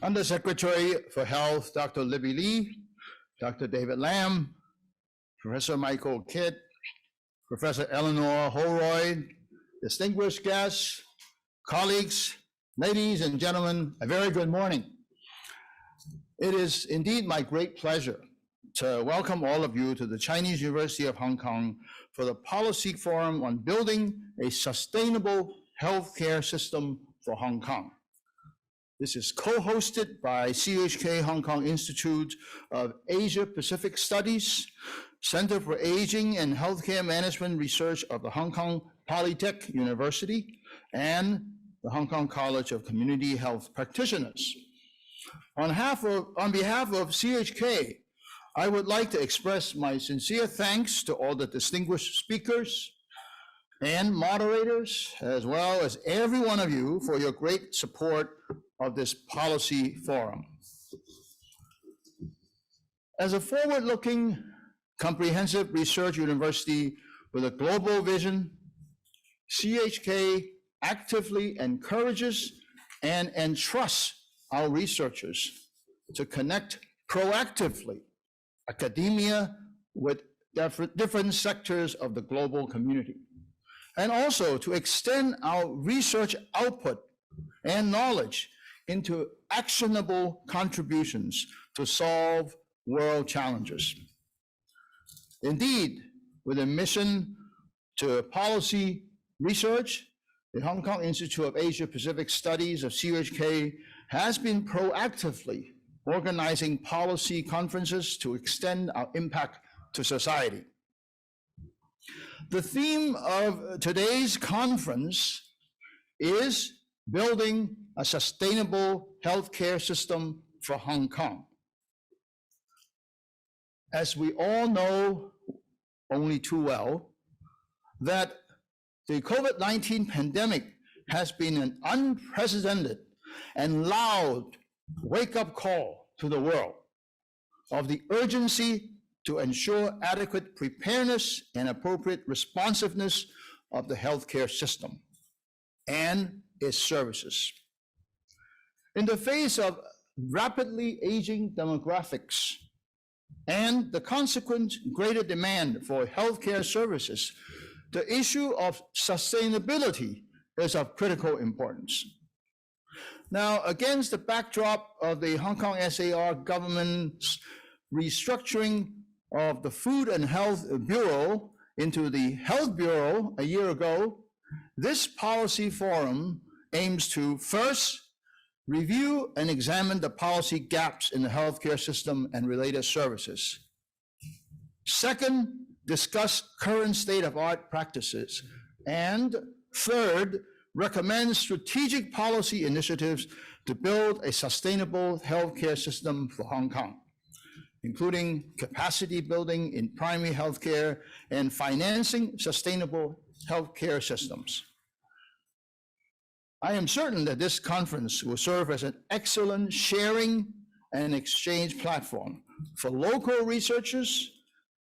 Undersecretary for Health, Dr. Libby Lee, Dr. David Lam, Professor Michael Kidd, Professor Eleanor Holroyd, distinguished guests, colleagues, ladies and gentlemen, a very good morning. It is indeed my great pleasure to welcome all of you to the Chinese University of Hong Kong for the Policy Forum on Building a Sustainable Healthcare System for Hong Kong. This is co-hosted by CHK Hong Kong Institute of Asia Pacific Studies, Center for Aging and Healthcare Management Research of the Hong Kong Polytech University, and the Hong Kong College of Community Health Practitioners. On behalf of CHK, I would like to express my sincere thanks to all the distinguished speakers and moderators, as well as every one of you for your great support of this policy forum. As a forward-looking, comprehensive research university with a global vision, CHK actively encourages and entrusts our researchers to connect proactively academia with different sectors of the global community, and also to extend our research output and knowledge into actionable contributions to solve world challenges. Indeed, with a mission to policy research, the Hong Kong Institute of Asia Pacific Studies of CHK has been proactively organizing policy conferences to extend our impact to society. The theme of today's conference is building a sustainable healthcare system for Hong Kong. As we all know only too well, that the COVID-19 pandemic has been an unprecedented and loud wake-up call to the world of the urgency to ensure adequate preparedness and appropriate responsiveness of the healthcare system and its services. In the face of rapidly aging demographics and the consequent greater demand for healthcare services, the issue of sustainability is of critical importance. Now, against the backdrop of the Hong Kong SAR government's restructuring of the Food and Health Bureau into the Health Bureau a year ago, this policy forum aims to first review and examine the policy gaps in the healthcare system and related services. Second, discuss current state-of-the-art practices. And third, recommend strategic policy initiatives to build a sustainable healthcare system for Hong Kong, including capacity building in primary healthcare and financing sustainable healthcare systems. I am certain that this conference will serve as an excellent sharing and exchange platform for local researchers,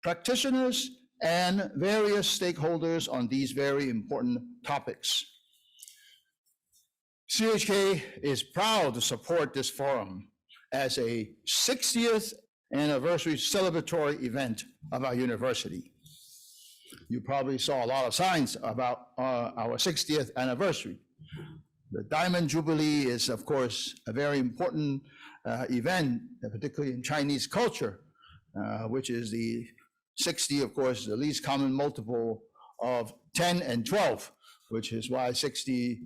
practitioners, and various stakeholders on these very important topics. CHK is proud to support this forum as a 60th anniversary celebratory event of our university. You probably saw a lot of signs about our 60th anniversary. The Diamond Jubilee is, of course, a very important event, particularly in Chinese culture, which is the 60, of course, the least common multiple of 10 and 12, which is why 60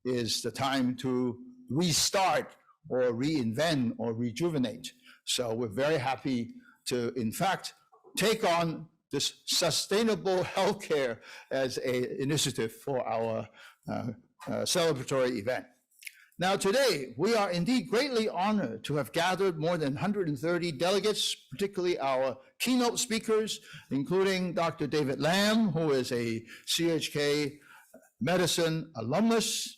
is the time to restart or reinvent or rejuvenate. So we're very happy to, in fact, take on this sustainable healthcare as an initiative for our celebratory event. Now today, we are indeed greatly honored to have gathered more than 130 delegates, particularly our keynote speakers, including Dr. David Lam, who is a CHK medicine alumnus,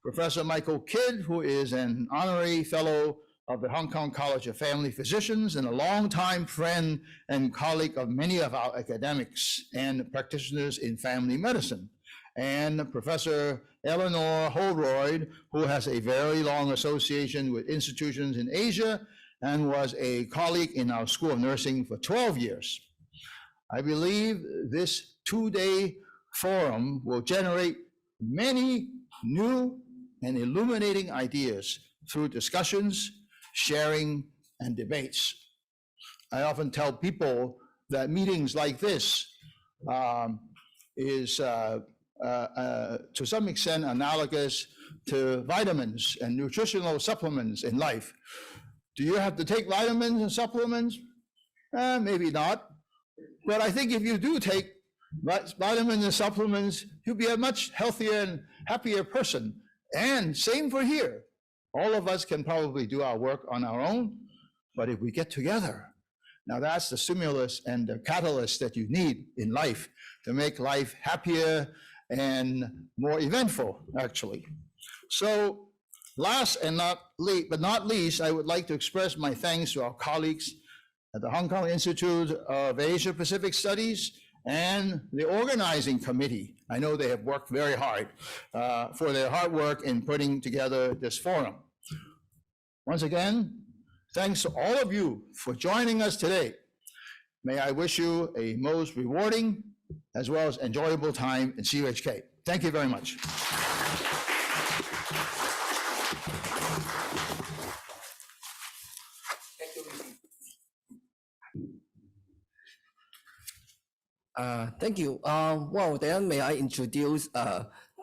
Professor Michael Kidd, who is an honorary fellow of the Hong Kong College of Family Physicians and a longtime friend and colleague of many of our academics and practitioners in family medicine, and Professor Eleanor Holroyd, who has a very long association with institutions in Asia and was a colleague in our School of Nursing for 12 years. I believe this two-day forum will generate many new and illuminating ideas through discussions, sharing, and debates. I often tell people that meetings like this is to some extent analogous to vitamins and nutritional supplements in life. Do you have to take vitamins and supplements? Maybe not. But I think if you do take vitamins and supplements, you'll be a much healthier and happier person. And same for here. All of us can probably do our work on our own, but if we get together, now that's the stimulus and the catalyst that you need in life to make life happier and more eventful, actually. So last and not least, I would like to express my thanks to our colleagues at the Hong Kong Institute of Asia Pacific Studies and the organizing committee. I know they have worked very hard for their hard work in putting together this forum. Once again, thanks to all of you for joining us today. May I wish you a most rewarding as well as enjoyable time in CUHK. Thank you very much. Thank you. Well, then may I introduce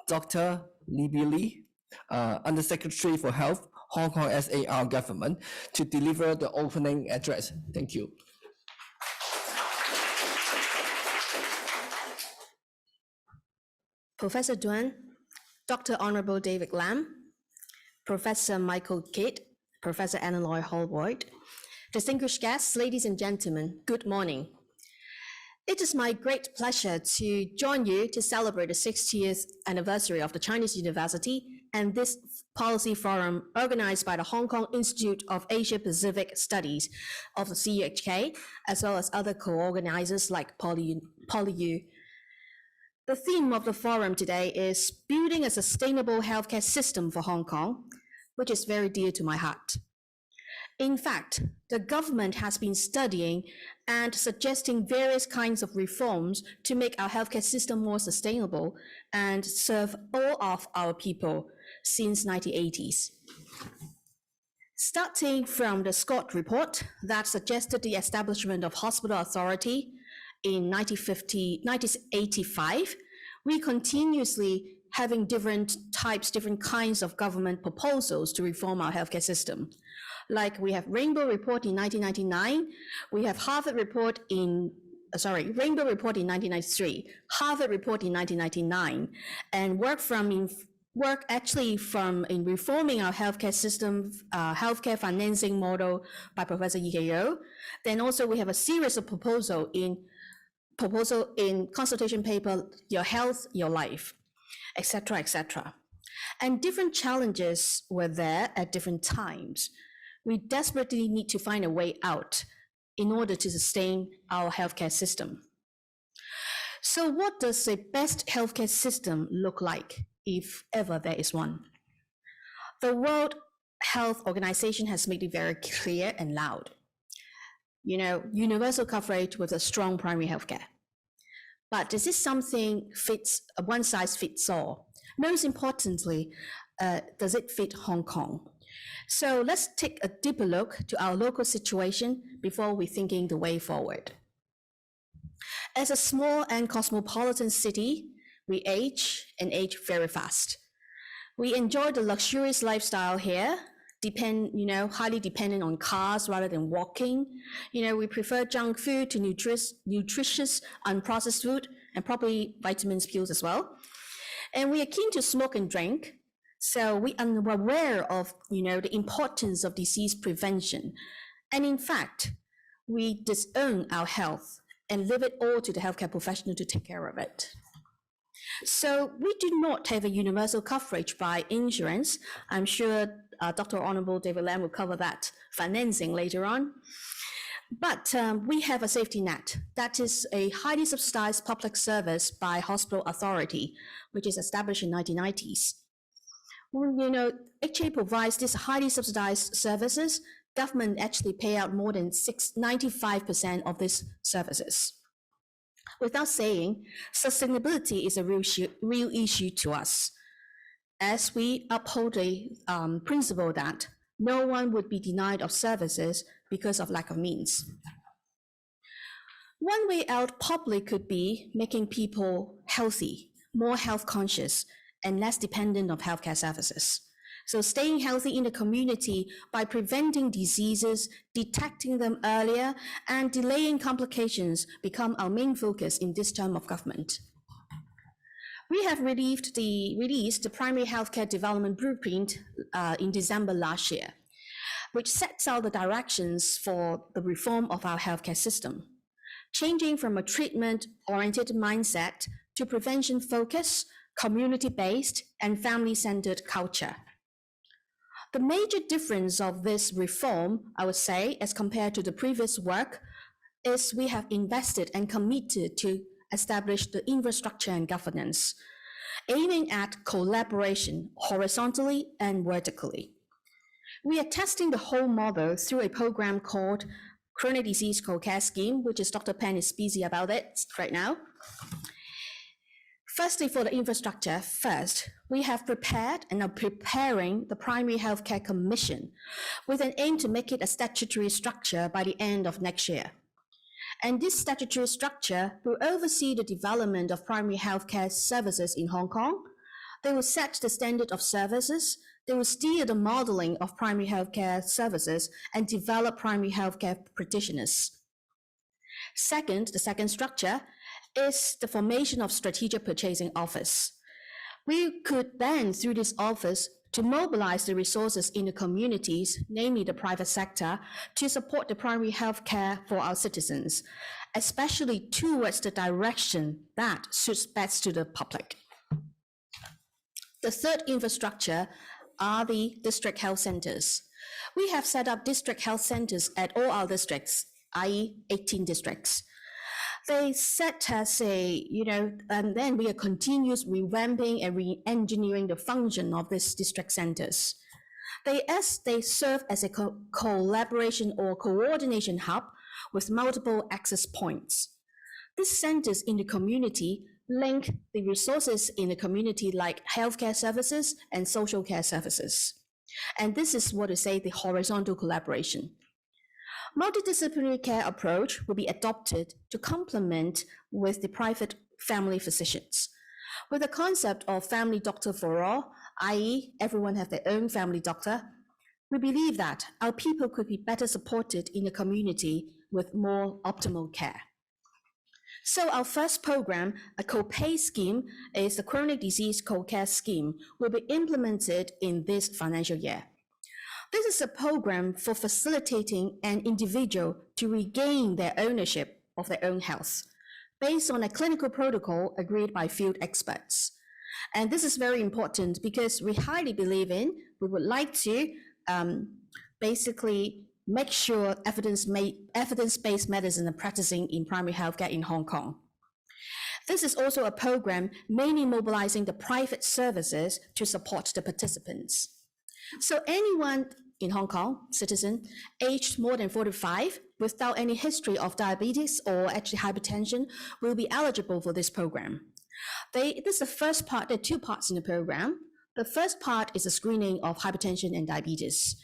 Dr. Libby, Undersecretary for Health, Hong Kong SAR Government, to deliver the opening address. Thank you. Professor Tuan, Dr. Honorable David Lam, Professor Michael Kidd, Professor Eleanor Holroyd, distinguished guests, ladies and gentlemen, good morning. It is my great pleasure to join you to celebrate the 60th anniversary of the Chinese University and this policy forum organized by the Hong Kong Institute of Asia Pacific Studies of the CUHK, as well as other co-organizers like PolyU. The theme of the forum today is building a sustainable healthcare system for Hong Kong, which is very dear to my heart. In fact, the government has been studying and suggesting various kinds of reforms to make our healthcare system more sustainable and serve all of our people since 1980s. Starting from the Scott report that suggested the establishment of hospital authority in 1985, we continuously having different kinds of government proposals to reform our healthcare system. Like we have Rainbow Report in 1999, we have Rainbow Report in 1993, Harvard Report in 1999, and work in reforming our healthcare system, healthcare financing model by Professor Yee. Then also we have a series of proposal in consultation paper, Your Health, Your Life, etc., etc. And different challenges were there at different times. We desperately need to find a way out in order to sustain our healthcare system. So what does a best healthcare system look like, if ever there is one? The World Health Organization has made it very clear and loud. Universal coverage with a strong primary healthcare. But is this something one size fits all? Most importantly, does it fit Hong Kong? So let's take a deeper look to our local situation before we thinking the way forward. As a small and cosmopolitan city, we age and age very fast. We enjoy the luxurious lifestyle here, highly dependent on cars rather than walking. We prefer junk food to nutritious, unprocessed food, and probably vitamins, pills as well. And we are keen to smoke and drink. So we are aware of, the importance of disease prevention. And in fact, we disown our health and leave it all to the healthcare professional to take care of it. So we do not have a universal coverage by insurance. I'm sure Dr. Honorable David Lam will cover that financing later on. But we have a safety net. That is a highly subsidized public service by hospital authority, which is established in 1990s. Well, you know, HA provides these highly subsidized services. Government actually pay out more than 95% of these services. Without saying, sustainability is a real issue to us, as we uphold a principle that no one would be denied of services because of lack of means. One way out probably could be making people healthy, more health conscious, and less dependent on healthcare services. So staying healthy in the community by preventing diseases, detecting them earlier, and delaying complications become our main focus in this term of government. We have released the Primary Healthcare Development Blueprint in December last year, which sets out the directions for the reform of our healthcare system, changing from a treatment-oriented mindset to prevention focus, community-based, and family-centered culture. The major difference of this reform, I would say, as compared to the previous work, is we have invested and committed to establish the infrastructure and governance, aiming at collaboration horizontally and vertically. We are testing the whole model through a program called Chronic Disease Co-Care Scheme, which is Dr. Penn is busy about it right now. Firstly, for the infrastructure, first, we have prepared and are preparing the Primary Healthcare Commission with an aim to make it a statutory structure by the end of next year. And this statutory structure will oversee the development of primary healthcare services in Hong Kong. They will set the standard of services. They will steer the modeling of primary healthcare services and develop primary healthcare practitioners. Second, the second structure is the formation of Strategic Purchasing Office. We could then, through this office, to mobilize the resources in the communities, namely the private sector, to support the primary health care for our citizens, especially towards the direction that suits best to the public. The third infrastructure are the district health centers. We have set up district health centers at all our districts, i.e. 18 districts. They set as a, and then we are continuous revamping and re-engineering the function of these district centers. They serve as a collaboration or coordination hub with multiple access points. These centers in the community link the resources in the community like healthcare services and social care services. And this is what we say the horizontal collaboration. Multidisciplinary care approach will be adopted to complement with the private family physicians. With the concept of family doctor for all, i.e. everyone have their own family doctor, we believe that our people could be better supported in the community with more optimal care. So our first program, a co-pay scheme, is the Chronic Disease Co-Care Scheme, will be implemented in this financial year. This is a program for facilitating an individual to regain their ownership of their own health, based on a clinical protocol agreed by field experts. And this is very important because we highly believe we would like to basically make sure evidence-based medicine are practicing in primary healthcare in Hong Kong. This is also a program mainly mobilizing the private services to support the participants. So anyone in Hong Kong, citizen, aged more than 45, without any history of diabetes or actually hypertension, will be eligible for this program. This is the first part. There are two parts in the program. The first part is a screening of hypertension and diabetes.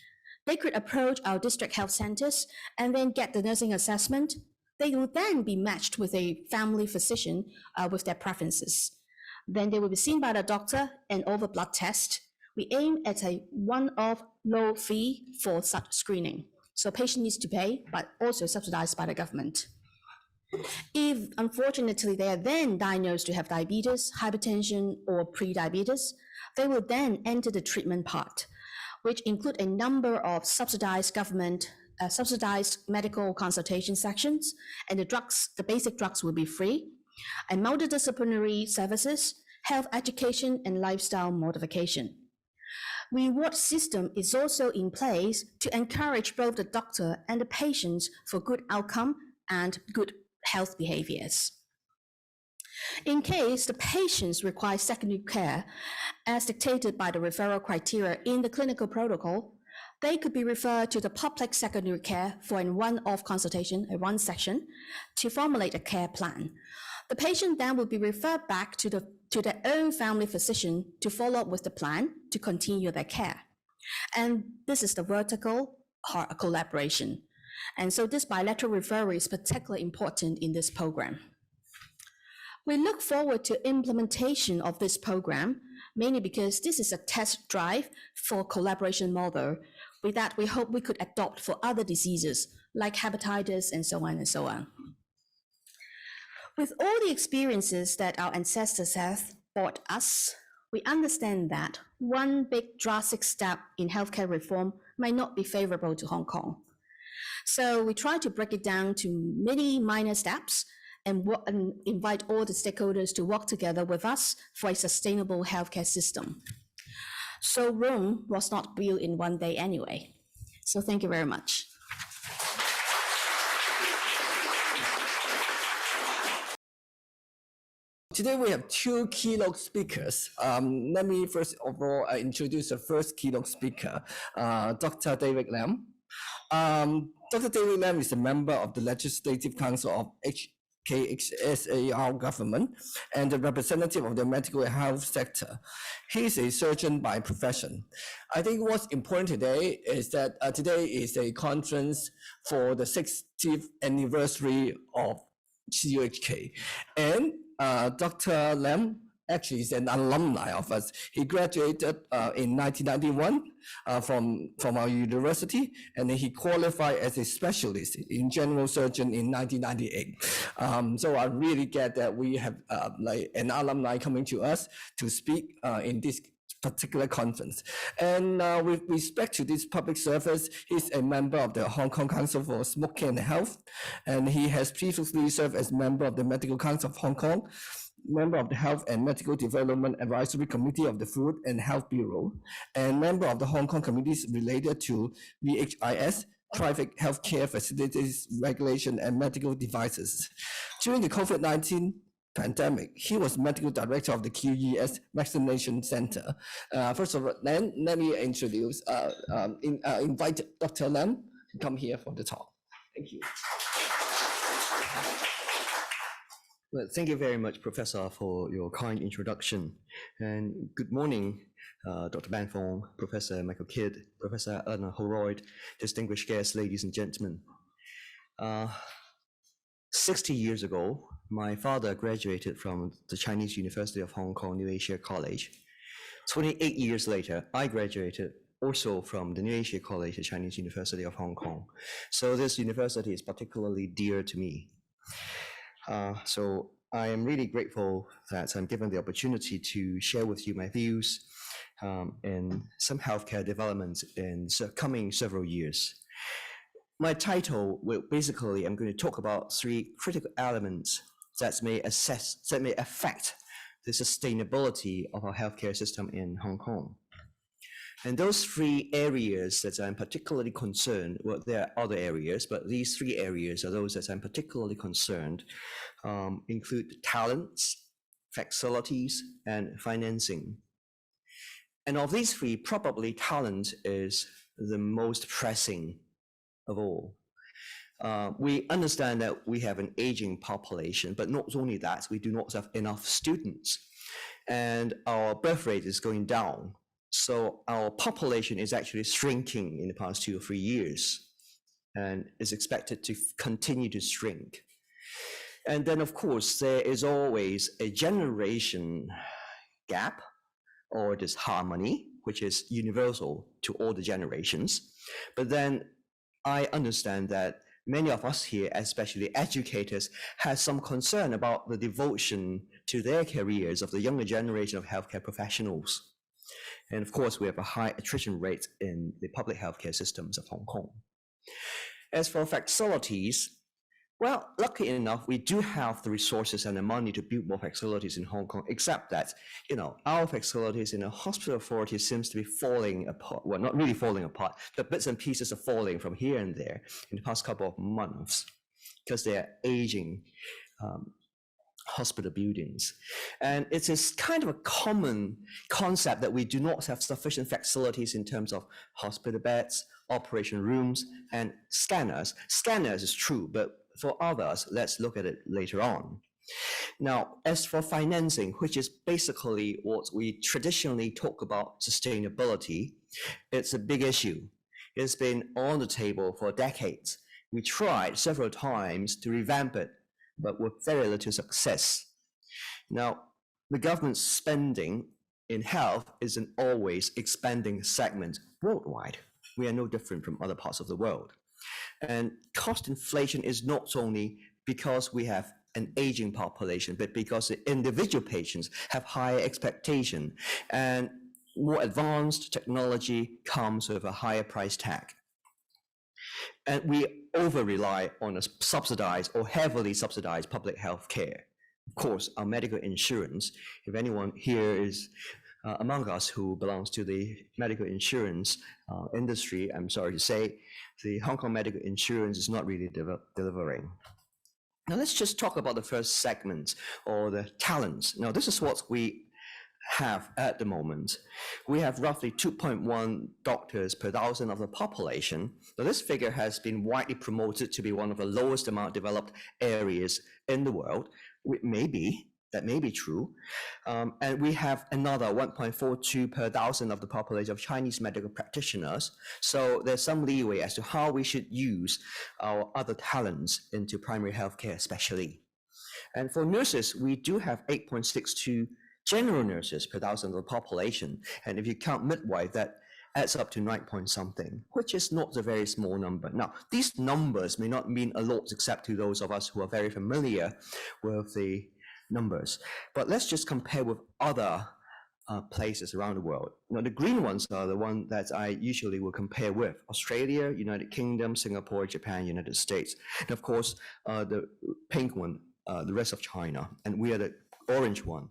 They could approach our district health centers and then get the nursing assessment. They will then be matched with a family physician with their preferences. Then they will be seen by the doctor and over blood test. We aim at a one-off low fee for such screening. So patient needs to pay, but also subsidized by the government. If unfortunately they are then diagnosed to have diabetes, hypertension, or pre-diabetes, they will then enter the treatment part, which include a number of subsidized government, subsidized medical consultation sections, and the basic drugs will be free, and multidisciplinary services, health education, and lifestyle modification. Reward system is also in place to encourage both the doctor and the patients for good outcome and good health behaviors. In case the patients require secondary care, as dictated by the referral criteria in the clinical protocol, they could be referred to the public secondary care for a one-off consultation, a one session, to formulate a care plan. The patient then will be referred back to their own family physician to follow up with the plan to continue their care. And this is the vertical collaboration. And so this bilateral referral is particularly important in this program. We look forward to implementation of this program, mainly because this is a test drive for collaboration model. With that, we hope we could adopt for other diseases like hepatitis and so on and so on. With all the experiences that our ancestors have brought us, we understand that one big drastic step in healthcare reform might not be favorable to Hong Kong. So we try to break it down to many minor steps and invite all the stakeholders to work together with us for a sustainable healthcare system. So Rome was not built in one day anyway. So thank you very much. Today we have two keynote speakers. Let me first of all introduce the first keynote speaker, Dr. David Lam. Dr. David Lam is a member of the Legislative Council of NDPCHS government and the representative of the medical health sector. He is a surgeon by profession. I think what's important today is that today is a conference for the 60th anniversary of CUHK. And Dr. Lam actually is an alumni of us. He graduated in 1991 from our university, and then he qualified as a specialist in general surgeon in 1998. So I really get that we have like an alumni coming to us to speak in this particular conference. And with respect to this public service, he's a member of the Hong Kong Council for Smoking and Health, and he has previously served as member of the Medical Council of Hong Kong, member of the Health and Medical Development Advisory Committee of the Food and Health Bureau, and member of the Hong Kong committees related to VHIS, Private Healthcare Facilities Regulation and Medical Devices. During the COVID-19 pandemic, he was medical director of the QES Vaccination Center. First of all, let me introduce, invite Dr. Lam to come here for the talk. Thank you. Well, thank you very much, Professor, for your kind introduction. And good morning, Dr. Ban Fong, Professor Michael Kidd, Professor Eleanor Holroyd, distinguished guests, ladies and gentlemen. 60 years ago, my father graduated from the Chinese University of Hong Kong New Asia College. 28 years later, I graduated also from the New Asia College, the Chinese University of Hong Kong. So this university is particularly dear to me. So I am really grateful that I'm given the opportunity to share with you my views in some healthcare developments in coming several years. My title will basically, I'm going to talk about three critical elements that may affect the sustainability of our healthcare system in Hong Kong. And those three areas that I'm particularly concerned, well, there are other areas, but these three areas are those that I'm particularly concerned, include talents, facilities, and financing. And of these three, probably talent is the most pressing of all. We understand that we have an aging population, but not only that, we do not have enough students, and our birth rate is going down. So our population is actually shrinking in the past 2 or 3 years and is expected to continue to shrink. And then, of course, there is always a generation gap or disharmony, which is universal to all the generations. But then I understand that many of us here, especially educators, have some concern about the devotion to their careers of the younger generation of healthcare professionals. And of course, we have a high attrition rate in the public healthcare systems of Hong Kong. As for facilities, Well, lucky enough, we do have the resources and the money to build more facilities in Hong Kong, except that, our facilities in the hospital authority seems to be falling apart. Well, not really falling apart, but bits and pieces are falling from here and there in the past couple of months because they are aging hospital buildings. And it is kind of a common concept that we do not have sufficient facilities in terms of hospital beds, operation rooms, and scanners. Scanners is true, but for others, let's look at it later on. Now, as for financing, which is basically what we traditionally talk about sustainability, it's a big issue. It's been on the table for decades. We tried several times to revamp it, but with very little success. Now, the government's spending in health is an always expanding segment worldwide. We are no different from other parts of the world. And cost inflation is not only because we have an aging population, but because the individual patients have higher expectation, and more advanced technology comes with a higher price tag. And we over-rely on a subsidized or heavily subsidized public health care. Of course, our medical insurance, if anyone here is among us who belongs to the medical insurance industry, I'm sorry to say, the Hong Kong medical insurance is not really delivering. Now let's just talk about the first segment, or the talents. Now this is what we have at the moment. We have roughly 2.1 doctors per thousand of the population. Now this figure has been widely promoted to be one of the lowest amount developed areas in the world. That may be true. And we have another 1.42 per thousand of the population of Chinese medical practitioners. So there's some leeway as to how we should use our other talents into primary healthcare especially. And for nurses, we do have 8.62 general nurses per thousand of the population. And if you count midwife, that adds up to 9 point something, which is not a very small number. Now, these numbers may not mean a lot except to those of us who are very familiar with the numbers. But let's just compare with other places around the world. Now, the green ones are the ones that I usually will compare with: Australia, United Kingdom, Singapore, Japan, United States. And of course, the pink one, the rest of China, and we are the orange one.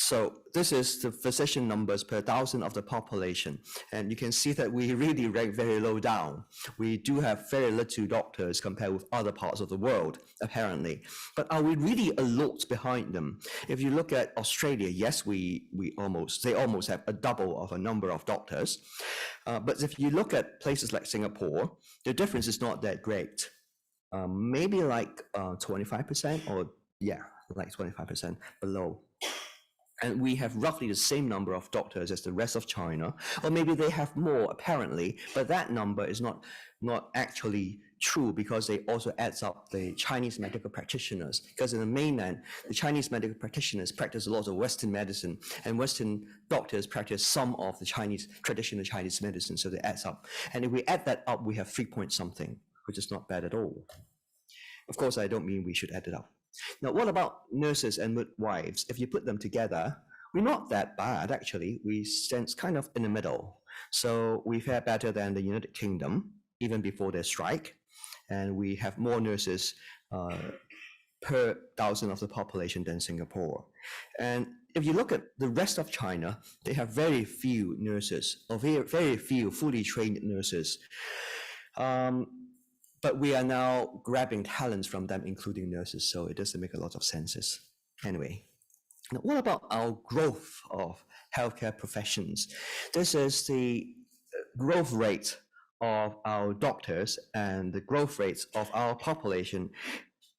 So this is the physician numbers per thousand of the population. And you can see that we really rank very low down. We do have very little doctors compared with other parts of the world, apparently. But are we really a lot behind them? If you look at Australia, yes, they almost have a double of a number of doctors. But if you look at places like Singapore, the difference is not that great. Maybe like 25%, or yeah, like 25% below. And we have roughly the same number of doctors as the rest of China, or maybe they have more apparently, but that number is not actually true, because they also adds up the Chinese medical practitioners. Because in the mainland, the Chinese medical practitioners practice a lot of Western medicine, and Western doctors practice some of the traditional Chinese medicine, so they adds up. And if we add that up, we have 3 point something, which is not bad at all. Of course, I don't mean we should add it up. Now, what about nurses and midwives? If you put them together, we're not that bad, actually. We stand kind of in the middle. So we fare better than the United Kingdom, even before their strike. And we have more nurses per thousand of the population than Singapore. And if you look at the rest of China, they have very few nurses, or very few fully trained nurses. But we are now grabbing talents from them, including nurses, so it doesn't make a lot of sense. Anyway, now what about our growth of healthcare professions? This is the growth rate of our doctors and the growth rates of our population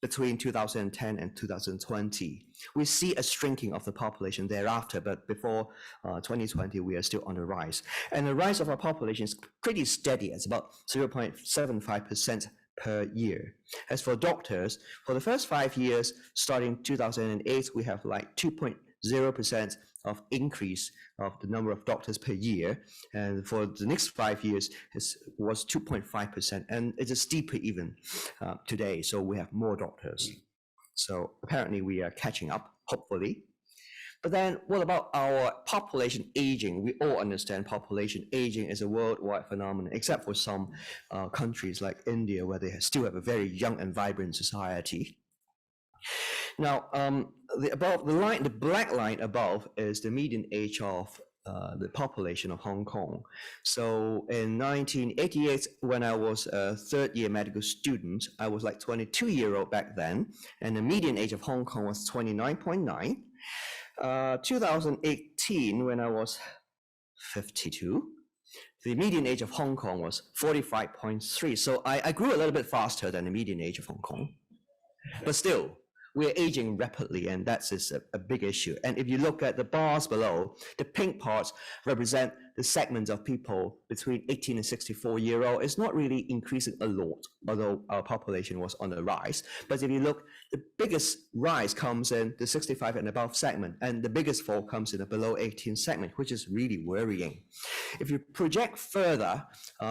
between 2010 and 2020. We see a shrinking of the population thereafter, but before 2020, we are still on the rise. And the rise of our population is pretty steady. It's about 0.75% per year. As for doctors, for the first 5 years, starting 2008, we have like 2.0% of increase of the number of doctors per year. And for the next 5 years, it was 2.5%. And it is steeper even today. So we have more doctors. So apparently we are catching up, hopefully. But then what about our population aging? We all understand population aging is a worldwide phenomenon, except for some countries like India, where they still have a very young and vibrant society. Now, the black line above is the median age of the population of Hong Kong. So in 1988, when I was a third-year medical student, I was like 22-year-old back then, and the median age of Hong Kong was 29.9. 2018, when I was 52, the median age of Hong Kong was 45.3. So I grew a little bit faster than the median age of Hong Kong. But still, we're aging rapidly, and that's a big issue. And if you look at the bars below, the pink parts represent the segments of people between 18 and 64-year-old. It's not really increasing a lot, although our population was on the rise. But if you look, the biggest rise comes in the 65 and above segment, and the biggest fall comes in the below 18 segment, which is really worrying. If you project further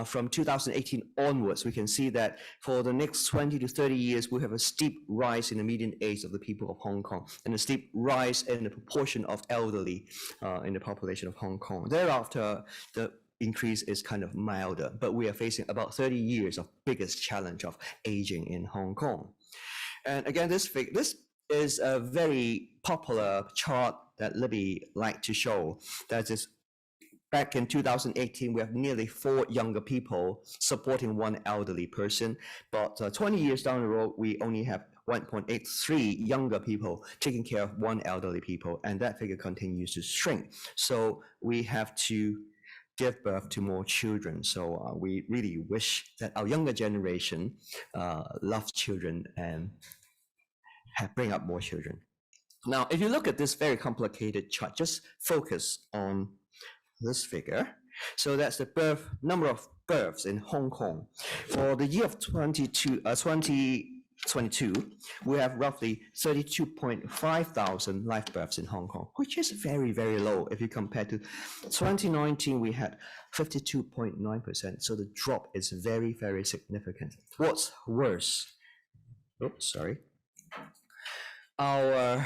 from 2018 onwards, we can see that for the next 20 to 30 years, we have a steep rise in the median age of the people of Hong Kong, and a steep rise in the proportion of elderly in the population of Hong Kong. Thereafter, the increase is kind of milder, but we are facing about 30 years of biggest challenge of aging in Hong Kong. And again, this is a very popular chart that Libby liked to show. That is, back in 2018, we have nearly 4 younger people supporting 1 elderly person, but 20 years down the road, we only have 1.83 younger people taking care of 1 elderly people, and that figure continues to shrink. So we have to give birth to more children. So we really wish that our younger generation loves children and bring up more children. Now, if you look at this very complicated chart, just focus on this figure. So that's the number of births in Hong Kong. For the year of 2022, we have roughly 32.5 thousand live births in Hong Kong, which is very, very low. If you compare to 2019, we had 52.9%. So the drop is very, very significant. What's worse? Oops, sorry. Our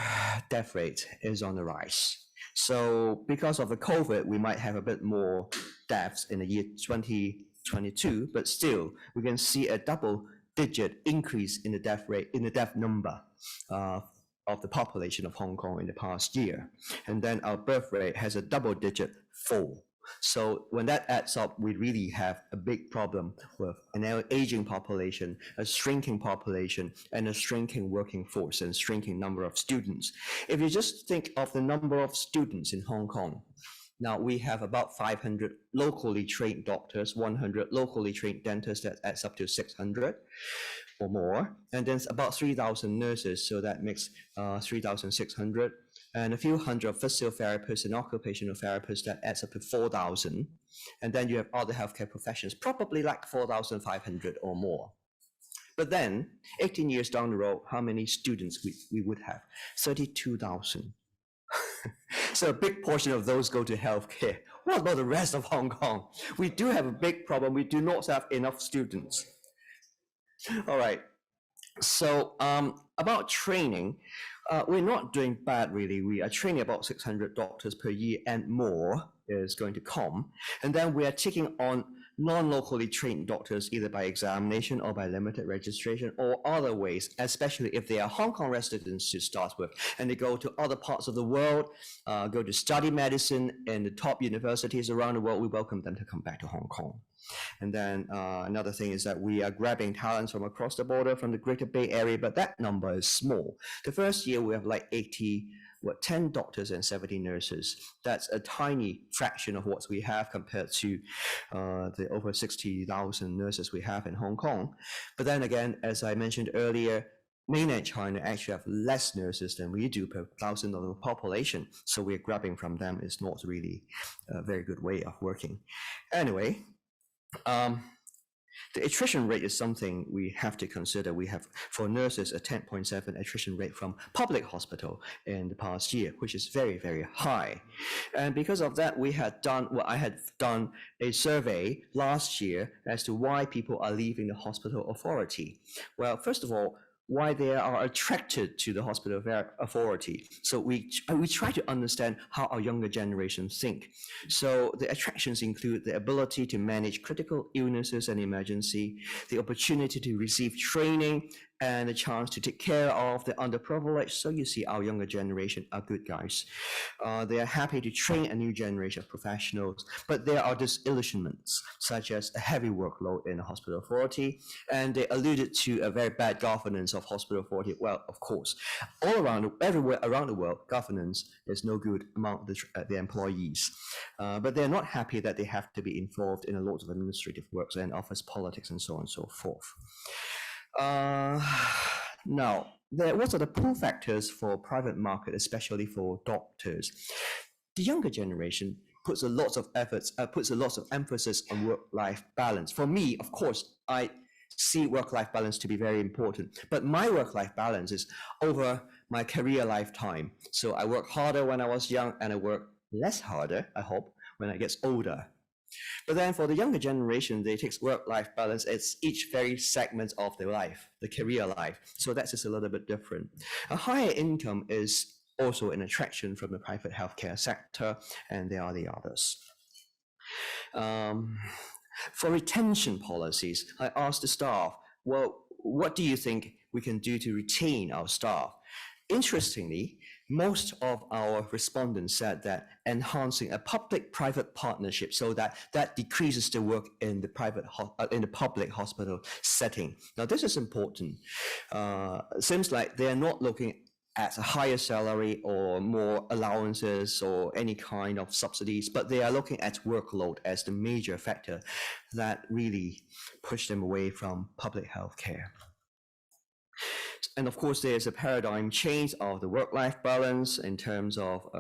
death rate is on the rise. So because of the COVID, we might have a bit more deaths in the year 2022, but still we can see a double-digit increase in the death rate, in the death number of the population of Hong Kong in the past year. And then our birth rate has a double-digit fall. So when that adds up, we really have a big problem with an aging population, a shrinking population, and a shrinking working force and shrinking number of students. If you just think of the number of students in Hong Kong, now we have about 500 locally trained doctors, 100 locally trained dentists, that adds up to 600 or more. And then about 3,000 nurses, so that makes 3,600. And a few hundred physiotherapists and occupational therapists, that adds up to 4,000. And then you have other healthcare professions, probably like 4,500 or more. But then 18 years down the road, how many students we would have? 32,000. So a big portion of those go to healthcare. What about the rest of Hong Kong? We do have a big problem. We do not have enough students. All right. So about training, we're not doing bad, really. We are training about 600 doctors per year, and more is going to come. And then we are taking on non-locally trained doctors, either by examination or by limited registration or other ways, especially if they are Hong Kong residents to start with, and they go to other parts of the world, go to study medicine in the top universities around the world. We welcome them to come back to Hong Kong. And then another thing is that we are grabbing talents from across the border, from the Greater Bay Area, but that number is small. The first year we have like 10 doctors and 70 nurses. That's a tiny fraction of what we have compared to the over 60,000 nurses we have in Hong Kong. But then again, as I mentioned earlier, mainland China actually have less nurses than we do per 1,000 of the population. So we're grabbing from them. Is not really a very good way of working. Anyway, the attrition rate is something we have to consider. We have, for nurses, a 10.7 attrition rate from public hospital in the past year, which is very, very high. And because of that, I had done a survey last year as to why people are leaving the hospital authority. Well, first of all, why they are attracted to the hospital authority. So we try to understand how our younger generation think. So the attractions include the ability to manage critical illnesses and emergency, the opportunity to receive training, and the chance to take care of the underprivileged. So you see our younger generation are good guys. They are happy to train a new generation of professionals, but there are disillusionments, such as a heavy workload in the hospital authority, and they alluded to a very bad governance of hospital authority. Well, of course, everywhere around the world, governance is no good among the employees. But they're not happy that they have to be involved in a lot of administrative works and office politics and so on and so forth. Now, what are the pull factors for private market, especially for doctors? The younger generation puts a lot of emphasis on work-life balance. For me, of course, I see work-life balance to be very important, but my work-life balance is over my career lifetime. So I work harder when I was young, and I work less harder, I hope, when I get older. But then for the younger generation, they take work-life balance as each very segment of their life, the career life. So that's just a little bit different. A higher income is also an attraction from the private healthcare sector, and there are the others. For retention policies, I asked the staff, well, what do you think we can do to retain our staff? Interestingly, most of our respondents said that enhancing a public-private partnership so that decreases the work in the public hospital setting. Now, this is important. Seems like they're not looking at a higher salary or more allowances or any kind of subsidies, but they are looking at workload as the major factor that really push them away from public health care. And of course, there's a paradigm change of the work-life balance in terms of,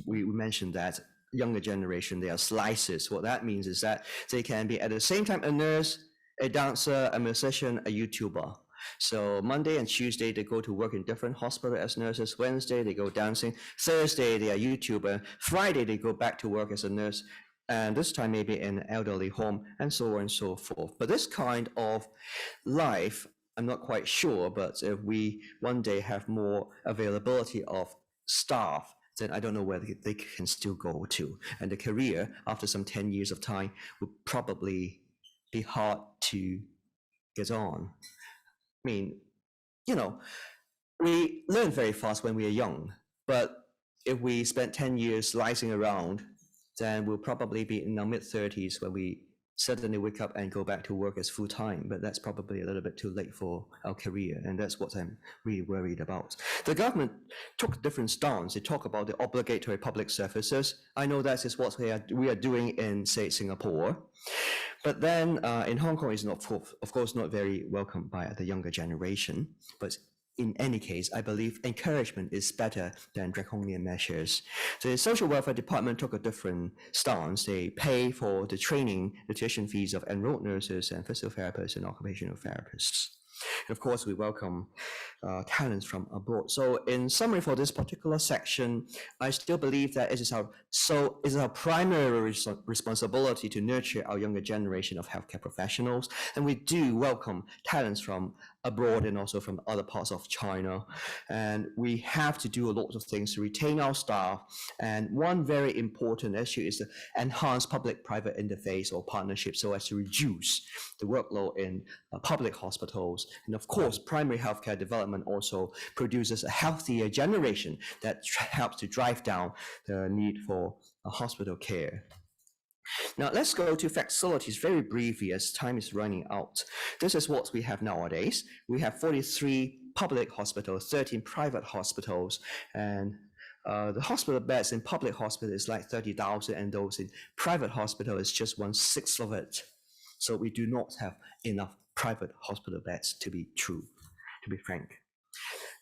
we mentioned that younger generation, they are slices. What that means is that they can be at the same time a nurse, a dancer, a musician, a YouTuber. So Monday and Tuesday, they go to work in different hospitals as nurses. Wednesday, they go dancing. Thursday, they are YouTuber. Friday, they go back to work as a nurse. And this time maybe in an elderly home, and so on and so forth. But this kind of life, I'm not quite sure, but if we one day have more availability of staff, then I don't know where they can still go to. And the career, after some 10 years of time, would probably be hard to get on. I mean, we learn very fast when we are young, but if we spend 10 years lacing around, then we'll probably be in our mid-30s when we suddenly wake up and go back to work as full-time, but that's probably a little bit too late for our career, and that's what I'm really worried about. The government took a different stance. They talk about the obligatory public services. I know that is what we are doing in, say, Singapore, but then in Hong Kong is not, of course, not very welcomed by the younger generation, but in any case, I believe encouragement is better than draconian measures. The Social Welfare Department took a different stance. They pay for the training, the tuition fees of enrolled nurses and physiotherapists and occupational therapists. And of course, we welcome talents from abroad. So in summary for this particular section, I still believe that it is our primary responsibility to nurture our younger generation of healthcare professionals. And we do welcome talents from abroad and also from other parts of China. And we have to do a lot of things to retain our staff. And one very important issue is to enhance public-private interface or partnership so as to reduce the workload in public hospitals. And of course, primary healthcare development also produces a healthier generation that helps to drive down the need for hospital care. Now, let's go to facilities very briefly as time is running out. This is what we have nowadays. We have 43 public hospitals, 13 private hospitals, and the hospital beds in public hospital is like 30,000, and those in private hospital is just 1/6 of it. So we do not have enough private hospital beds, to be frank.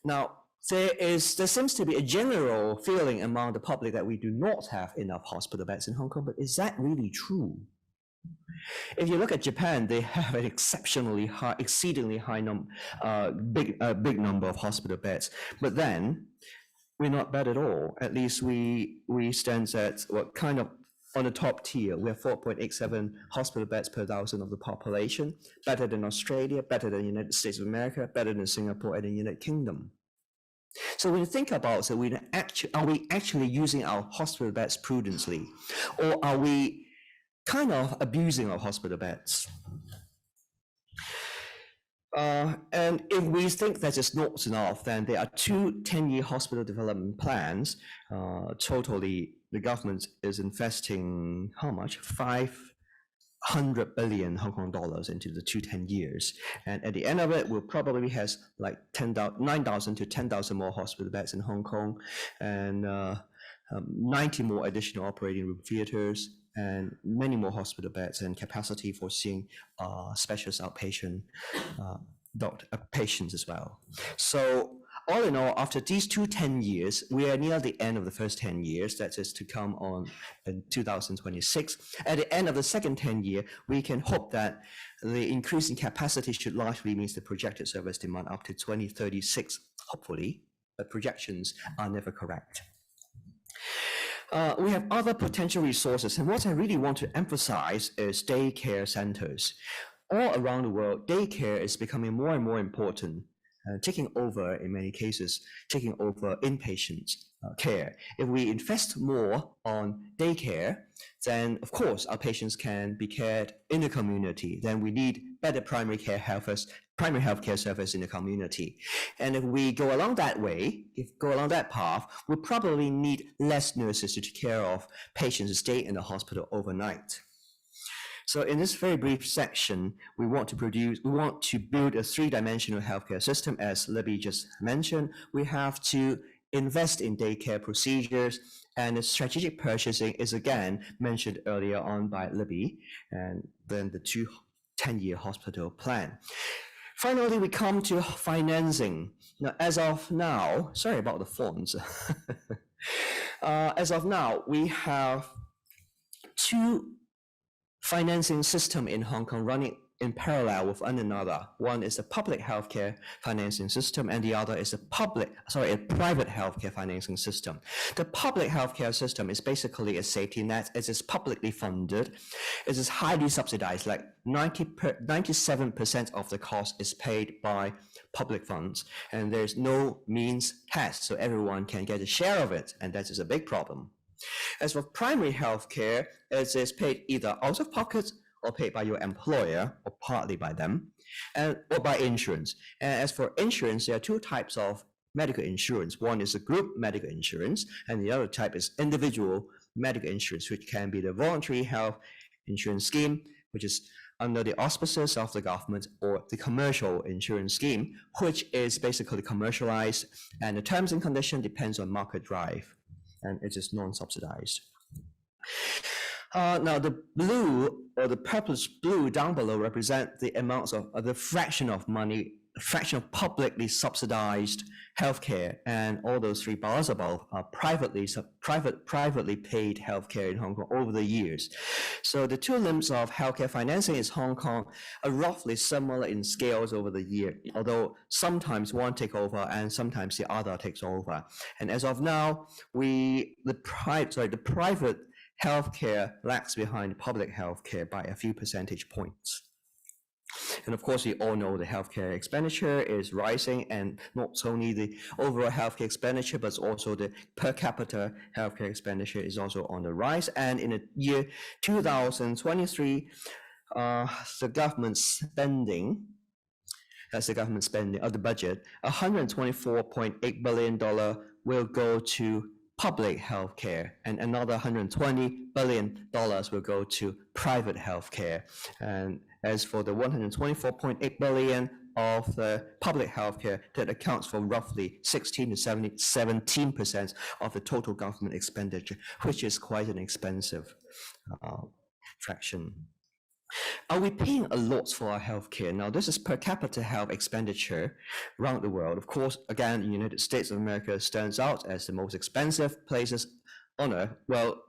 Now, there seems to be a general feeling among the public that we do not have enough hospital beds in Hong Kong, but is that really true? If you look at Japan, they have an exceptionally high, exceedingly high big number of hospital beds, but then we're not bad at all. At least we stand at what kind of on the top tier. We have 4.87 hospital beds per 1,000 of the population, better than Australia, better than the United States of America, better than Singapore and the United Kingdom. So when you think about, so are we actually using our hospital beds prudently, or are we kind of abusing our hospital beds? And if we think that is not enough, then there are two 10-year hospital development plans. Totally, the government is investing how much? 500 billion Hong Kong dollars into the 10 years. And at the end of it, we'll probably has like 9,000 to 10,000 more hospital beds in Hong Kong, and 90 more additional operating room theaters, and many more hospital beds and capacity for seeing specialist outpatient patients as well. So all in all, after these 10 years, we are near the end of the first 10 years, that is to come on in 2026. At the end of the second 10 year, we can hope that the increase in capacity should largely meet the projected service demand up to 2036, hopefully, but projections are never correct. We have other potential resources, and what I really want to emphasize is daycare centers. All around the world, daycare is becoming more and more important, taking over, in many cases, taking over inpatient care. If we invest more on daycare, then of course our patients can be cared in the community. Then we need better primary healthcare service in the community. And if we go along that way, go along that path, we'll probably need less nurses to take care of patients who stay in the hospital overnight. So in this very brief section, we want to build a three-dimensional healthcare system, as Libby just mentioned. We have to invest in daycare procedures, and the strategic purchasing is again mentioned earlier on by Libby, and then the 10-year hospital plan. Finally, we come to financing. Now, as of now, sorry about the fonts. As of now, we have two financing system in Hong Kong running in parallel with one another. One is a public healthcare financing system, and the other is a private healthcare financing system. The public healthcare system is basically a safety net. It is publicly funded. It is highly subsidized, like 97% of the cost is paid by public funds, and there's no means test, so everyone can get a share of it, and that is a big problem. As for primary healthcare, it is paid either out of pocket or paid by your employer, or partly by them, or by insurance. And as for insurance, there are two types of medical insurance. One is a group medical insurance, and the other type is individual medical insurance, which can be the voluntary health insurance scheme, which is under the auspices of the government, or the commercial insurance scheme, which is basically commercialized, and the terms and conditions depends on market drive, and it is non-subsidized. Now the blue, or the purplish blue down below, represent the amounts of the fraction of money, fraction of publicly subsidized healthcare, and all those three bars above are privately paid healthcare in Hong Kong over the years. So the two limbs of healthcare financing in Hong Kong are roughly similar in scales over the year, although sometimes one takes over and sometimes the other takes over. And as of now, the private healthcare lags behind public healthcare by a few percentage points. And of course, we all know the healthcare expenditure is rising, and not only the overall healthcare expenditure, but also the per capita healthcare expenditure is also on the rise. And in the year 2023, the government spending of the budget, $124.8 billion will go to public healthcare, and another $120 billion will go to private healthcare. And as for the $124.8 billion of the public healthcare, that accounts for roughly 16 to 17% of the total government expenditure, which is quite an expensive fraction. Are we paying a lot for our healthcare? Now, this is per capita health expenditure around the world. Of course, again, the United States of America stands out as the most expensive places on earth. Well,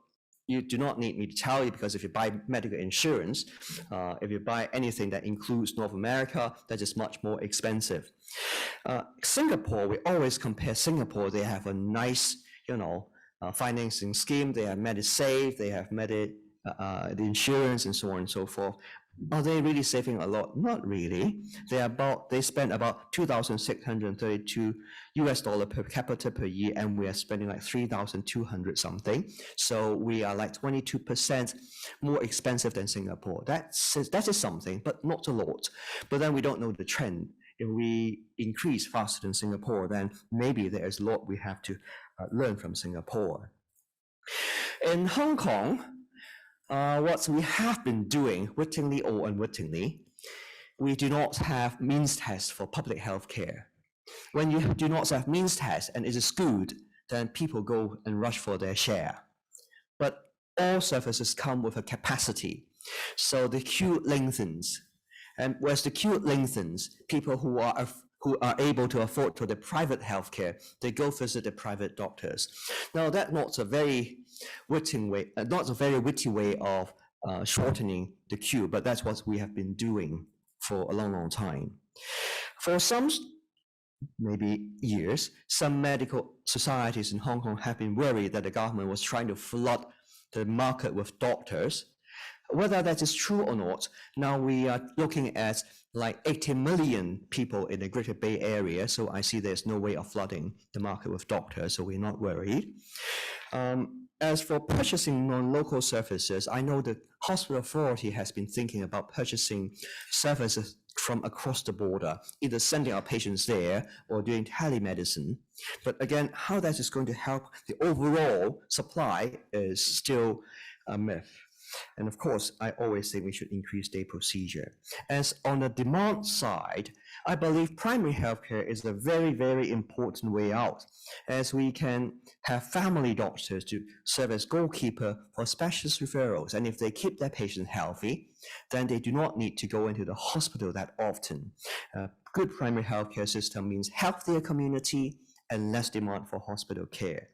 you do not need me to tell you, because if you buy medical insurance, if you buy anything that includes North America, that is much more expensive. Singapore, we always compare Singapore. They have a nice, financing scheme, they have MediSave, they have the insurance and so on and so forth. Are they really saving a lot? Not really. They spend about $2,632 per capita per year, and we are spending like 3,200 something. So we are like 22% more expensive than Singapore. That is something, but not a lot. But then we don't know the trend. If we increase faster than Singapore, then maybe there is a lot we have to learn from Singapore. In Hong Kong, what we have been doing, wittingly or unwittingly, we do not have means tests for public health care. When you do not have means tests and it is good, then people go and rush for their share. But all services come with a capacity. So the queue lengthens. And as the queue lengthens, people who are able to afford to the private healthcare, they go visit the private doctors. Now, that's not a very witty way of shortening the queue, but that's what we have been doing for a long, long time. For some, maybe years, some medical societies in Hong Kong have been worried that the government was trying to flood the market with doctors. Whether that is true or not, now we are looking at like 80 million people in the Greater Bay Area, so I see there's no way of flooding the market with doctors, so we're not worried. As for purchasing non-local services, I know the hospital authority has been thinking about purchasing services from across the border, either sending our patients there or doing telemedicine. But again, how that is going to help the overall supply is still a myth. And of course, I always say we should increase day procedure. As on the demand side, I believe primary healthcare is a very, very important way out, as we can have family doctors to serve as goalkeeper for specialist referrals. And if they keep their patient healthy, then they do not need to go into the hospital that often. Good primary healthcare system means healthier community and less demand for hospital care.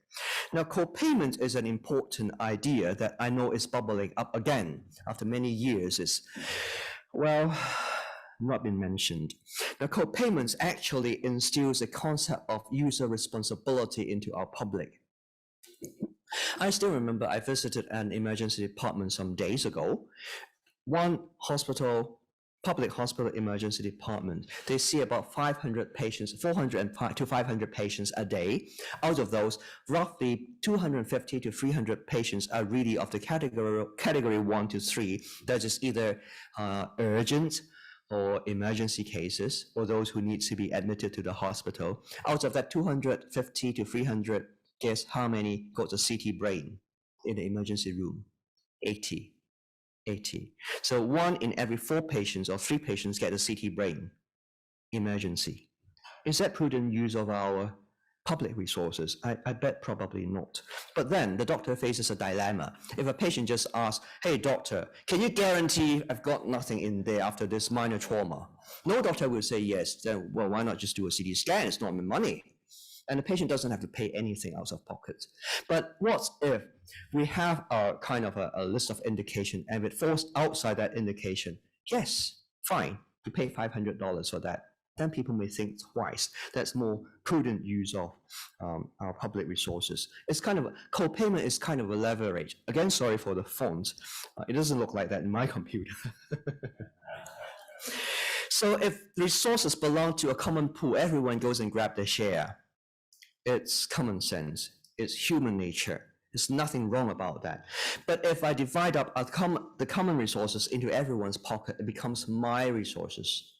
Now, co-payment is an important idea that I know is bubbling up again after many years. It's, well, not been mentioned. Now, co-payments actually instills a concept of user responsibility into our public. I still remember I visited an emergency department some days ago. One hospital, public hospital emergency department, they see about 500 patients, 400 to 500 patients a day. Out of those, roughly 250 to 300 patients are really of the category 1 to 3. That is either urgent or emergency cases, or those who need to be admitted to the hospital. Out of that 250 to 300, guess how many got a CT brain in the emergency room? 80. So 1 in every 4 patients or 3 patients get a CT brain emergency. Is that prudent use of our public resources? I bet probably not. But then the doctor faces a dilemma. If a patient just asks, hey doctor, can you guarantee I've got nothing in there after this minor trauma? No doctor will say yes. Then, well, why not just do a CT scan? It's not my money. And the patient doesn't have to pay anything out of pocket. But what if we have a kind of a list of indication and it falls outside that indication? Yes, fine, you pay $500 for that. Then people may think twice. That's more prudent use of our public resources. It's kind of, co-payment is kind of a leverage. Again, sorry for the font. It doesn't look like that in my computer. So if resources belong to a common pool, everyone goes and grabs their share. It's common sense. It's human nature. There's nothing wrong about that. But if I divide up the common resources into everyone's pocket, it becomes my resources.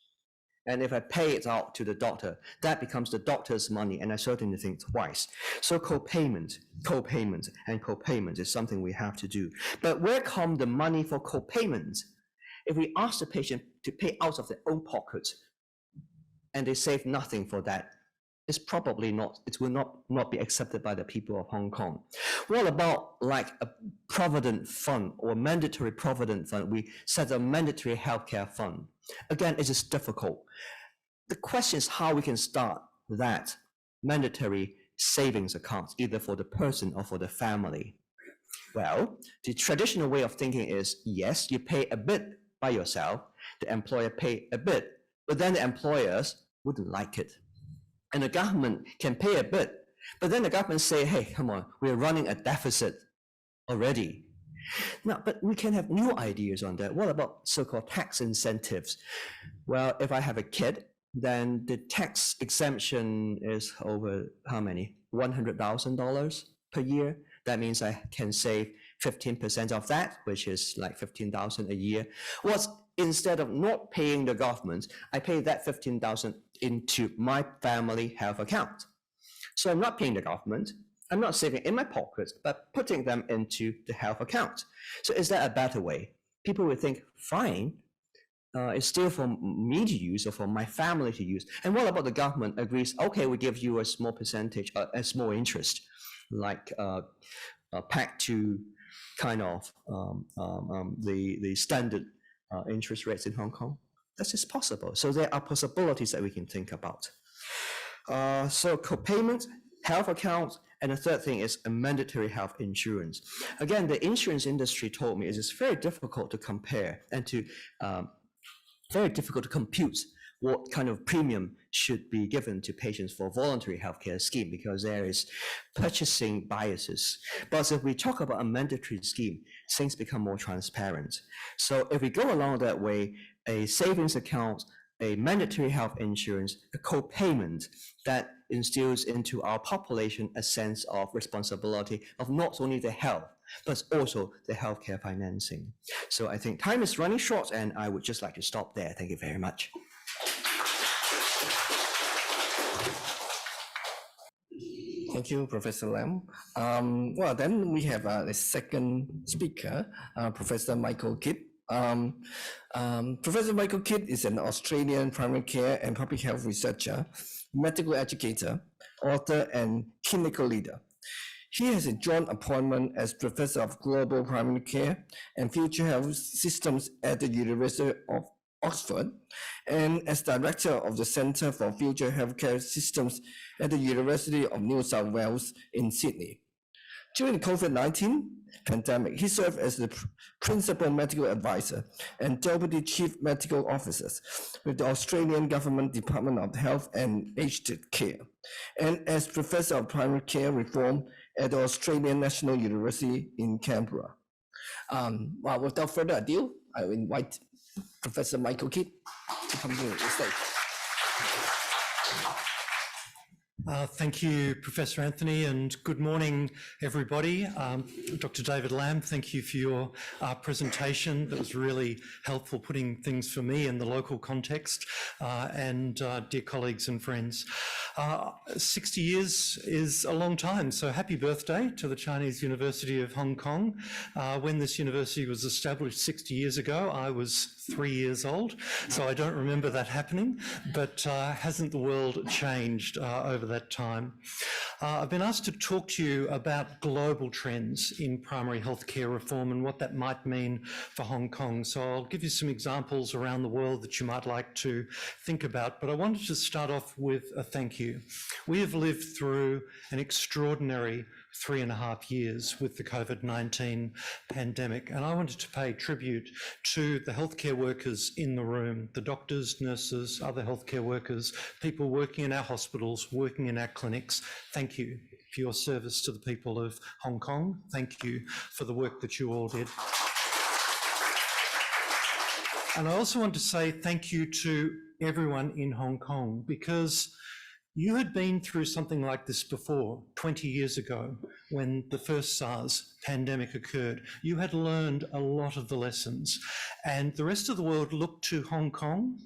And if I pay it out to the doctor, that becomes the doctor's money, and I certainly think twice. So co-payment is something we have to do. But where come the money for co-payment? If we ask the patient to pay out of their own pocket, and they save nothing for that, it's probably not, it will not be accepted by the people of Hong Kong. What about like a provident fund or mandatory provident fund? We set a mandatory healthcare fund. Again, it is difficult. The question is how we can start that mandatory savings account, either for the person or for the family. Well, the traditional way of thinking is, yes, you pay a bit by yourself, the employer pay a bit, but then the employers wouldn't like it. And the government can pay a bit, But then the government say, hey, come on, we're running a deficit already. Now, but we can have new ideas on that. What about so-called tax incentives? Well, if I have a kid, then the tax exemption is over how many? $100,000 per year. That means I can save 15% of that, which is like $15,000 a year. What's instead of not paying the government, I pay that $15,000 into my family health account. So I'm not paying the government. I'm not saving in my pockets, but putting them into the health account. So is that a better way? People will think, fine, it's still for me to use or for my family to use. And what about the government agrees, okay, we give you a small percentage, a small interest, like pegged to kind of the standard interest rates in Hong Kong? That is possible. So there are possibilities that we can think about. So co-payment, health accounts, and the third thing is a mandatory health insurance. Again, the insurance industry told me it's very difficult to compare and to very difficult to compute what kind of premium should be given to patients for voluntary healthcare scheme because there is purchasing biases. But if we talk about a mandatory scheme, things become more transparent. So if we go along that way, a savings account, a mandatory health insurance, a co-payment that instills into our population a sense of responsibility of not only the health, but also the healthcare financing. So I think time is running short and I would just like to stop there. Thank you very much. Thank you, Professor Lam. Well, then we have the second speaker, Professor Michael Kidd. Professor Michael Kidd is an Australian primary care and public health researcher, medical educator, author, and clinical leader. He has a joint appointment as Professor of Global Primary Care and Future Health Systems at the University of Oxford, and as Director of the Centre for Future Healthcare Systems at the University of New South Wales in Sydney. During the COVID-19 pandemic, he served as the Principal Medical Advisor and Deputy Chief Medical Officer with the Australian Government Department of Health and Aged Care, and as Professor of Primary Care Reform at the Australian National University in Canberra. Well, without further ado, I will invite Professor Michael Kidd to come to the stage. Thank you, Professor Anthony, and good morning, everybody. Dr. David Lam, thank you for your presentation. That was really helpful putting things for me in the local context. And dear colleagues and friends, 60 years is a long time, so happy birthday to the Chinese University of Hong Kong. When this university was established 60 years ago, I was 3 years old, so I don't remember that happening, but hasn't the world changed over that time? I've been asked to talk to you about global trends in primary healthcare reform and what that might mean for Hong Kong. So I'll give you some examples around the world that you might like to think about, but I wanted to start off with a thank you. We have lived through an extraordinary 3.5 years with the COVID-19 pandemic, and I wanted to pay tribute to the healthcare workers in the room, the doctors, nurses, other healthcare workers, people working in our hospitals, working in our clinics. Thank you for your service to the people of Hong Kong. Thank you for the work that you all did. And I also want to say thank you to everyone in Hong Kong, because you had been through something like this before, 20 years ago, when the first SARS pandemic occurred. You had learned a lot of the lessons, and the rest of the world looked to Hong Kong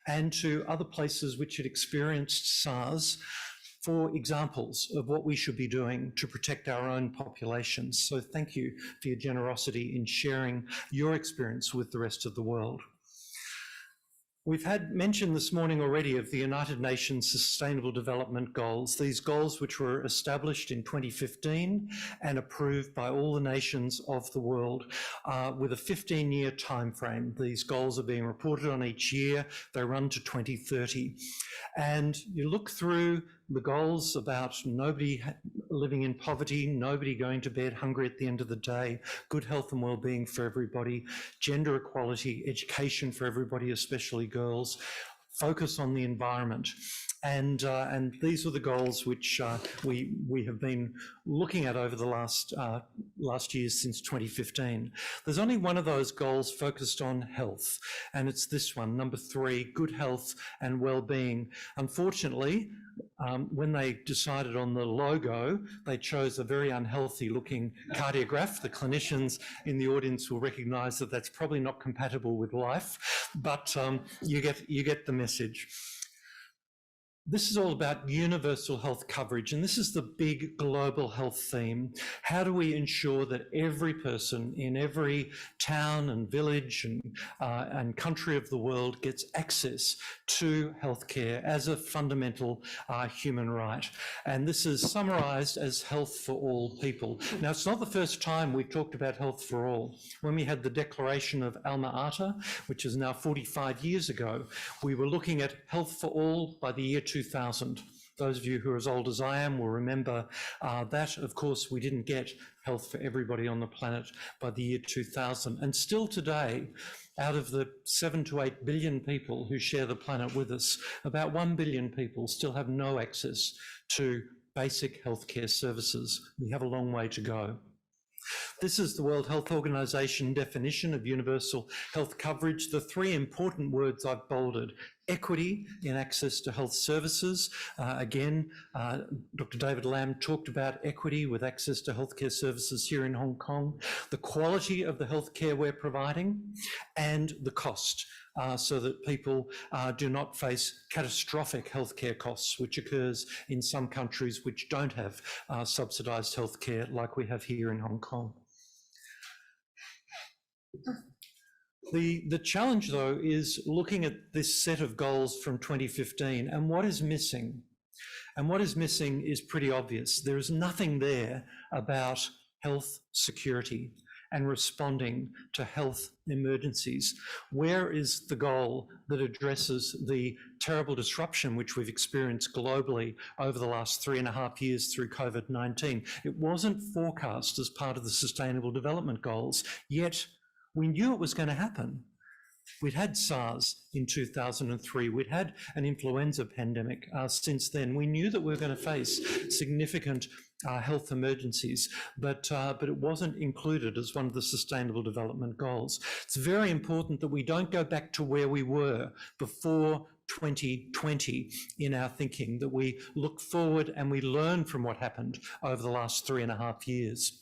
and to other places which had experienced SARS for examples of what we should be doing to protect our own populations. So thank you for your generosity in sharing your experience with the rest of the world. We've had mention this morning already of the United Nations Sustainable Development Goals, these goals which were established in 2015 and approved by all the nations of the world with a 15-year time frame. These goals are being reported on each year. They run to 2030. And you look through the goals about nobody living in poverty, nobody going to bed hungry at the end of the day, good health and well-being for everybody, gender equality, education for everybody, especially girls, focus on the environment. And these are the goals which we have been looking at over the last years since 2015. There's only one of those goals focused on health, and it's this one, number 3, good health and well-being. Unfortunately, when they decided on the logo, they chose a very unhealthy looking cardiograph. The clinicians in the audience will recognise that that's probably not compatible with life, but you get the message. This is all about universal health coverage, and this is the big global health theme. How do we ensure that every person in every town and village and country of the world gets access to healthcare as a fundamental human right? And this is summarised as health for all people. Now, it's not the first time we've talked about health for all. When we had the Declaration of Alma Ata, which is now 45 years ago, we were looking at health for all by the year 2000. Those of you who are as old as I am will remember that. Of course, we didn't get health for everybody on the planet by the year 2000. And still today, out of the 7 to 8 billion people who share the planet with us, about 1 billion people still have no access to basic healthcare services. We have a long way to go. This is the World Health Organization definition of universal health coverage. The 3 important words I've bolded: equity in access to health services. Dr. David Lam talked about equity with access to healthcare services here in Hong Kong, the quality of the healthcare we're providing, and the cost, so that people do not face catastrophic healthcare costs, which occurs in some countries which don't have subsidised healthcare like we have here in Hong Kong. The challenge, though, is looking at this set of goals from 2015 and what is missing. And what is missing is pretty obvious. There is nothing there about health security and responding to health emergencies. Where is the goal that addresses the terrible disruption which we've experienced globally over the last 3.5 years through COVID-19? It wasn't forecast as part of the Sustainable Development Goals, yet we knew it was going to happen. We'd had SARS in 2003. We'd had an influenza pandemic since then. We knew that we were going to face significant health emergencies, but it wasn't included as one of the Sustainable Development Goals. It's very important that we don't go back to where we were before 2020 in our thinking, that we look forward and we learn from what happened over the last 3.5 years.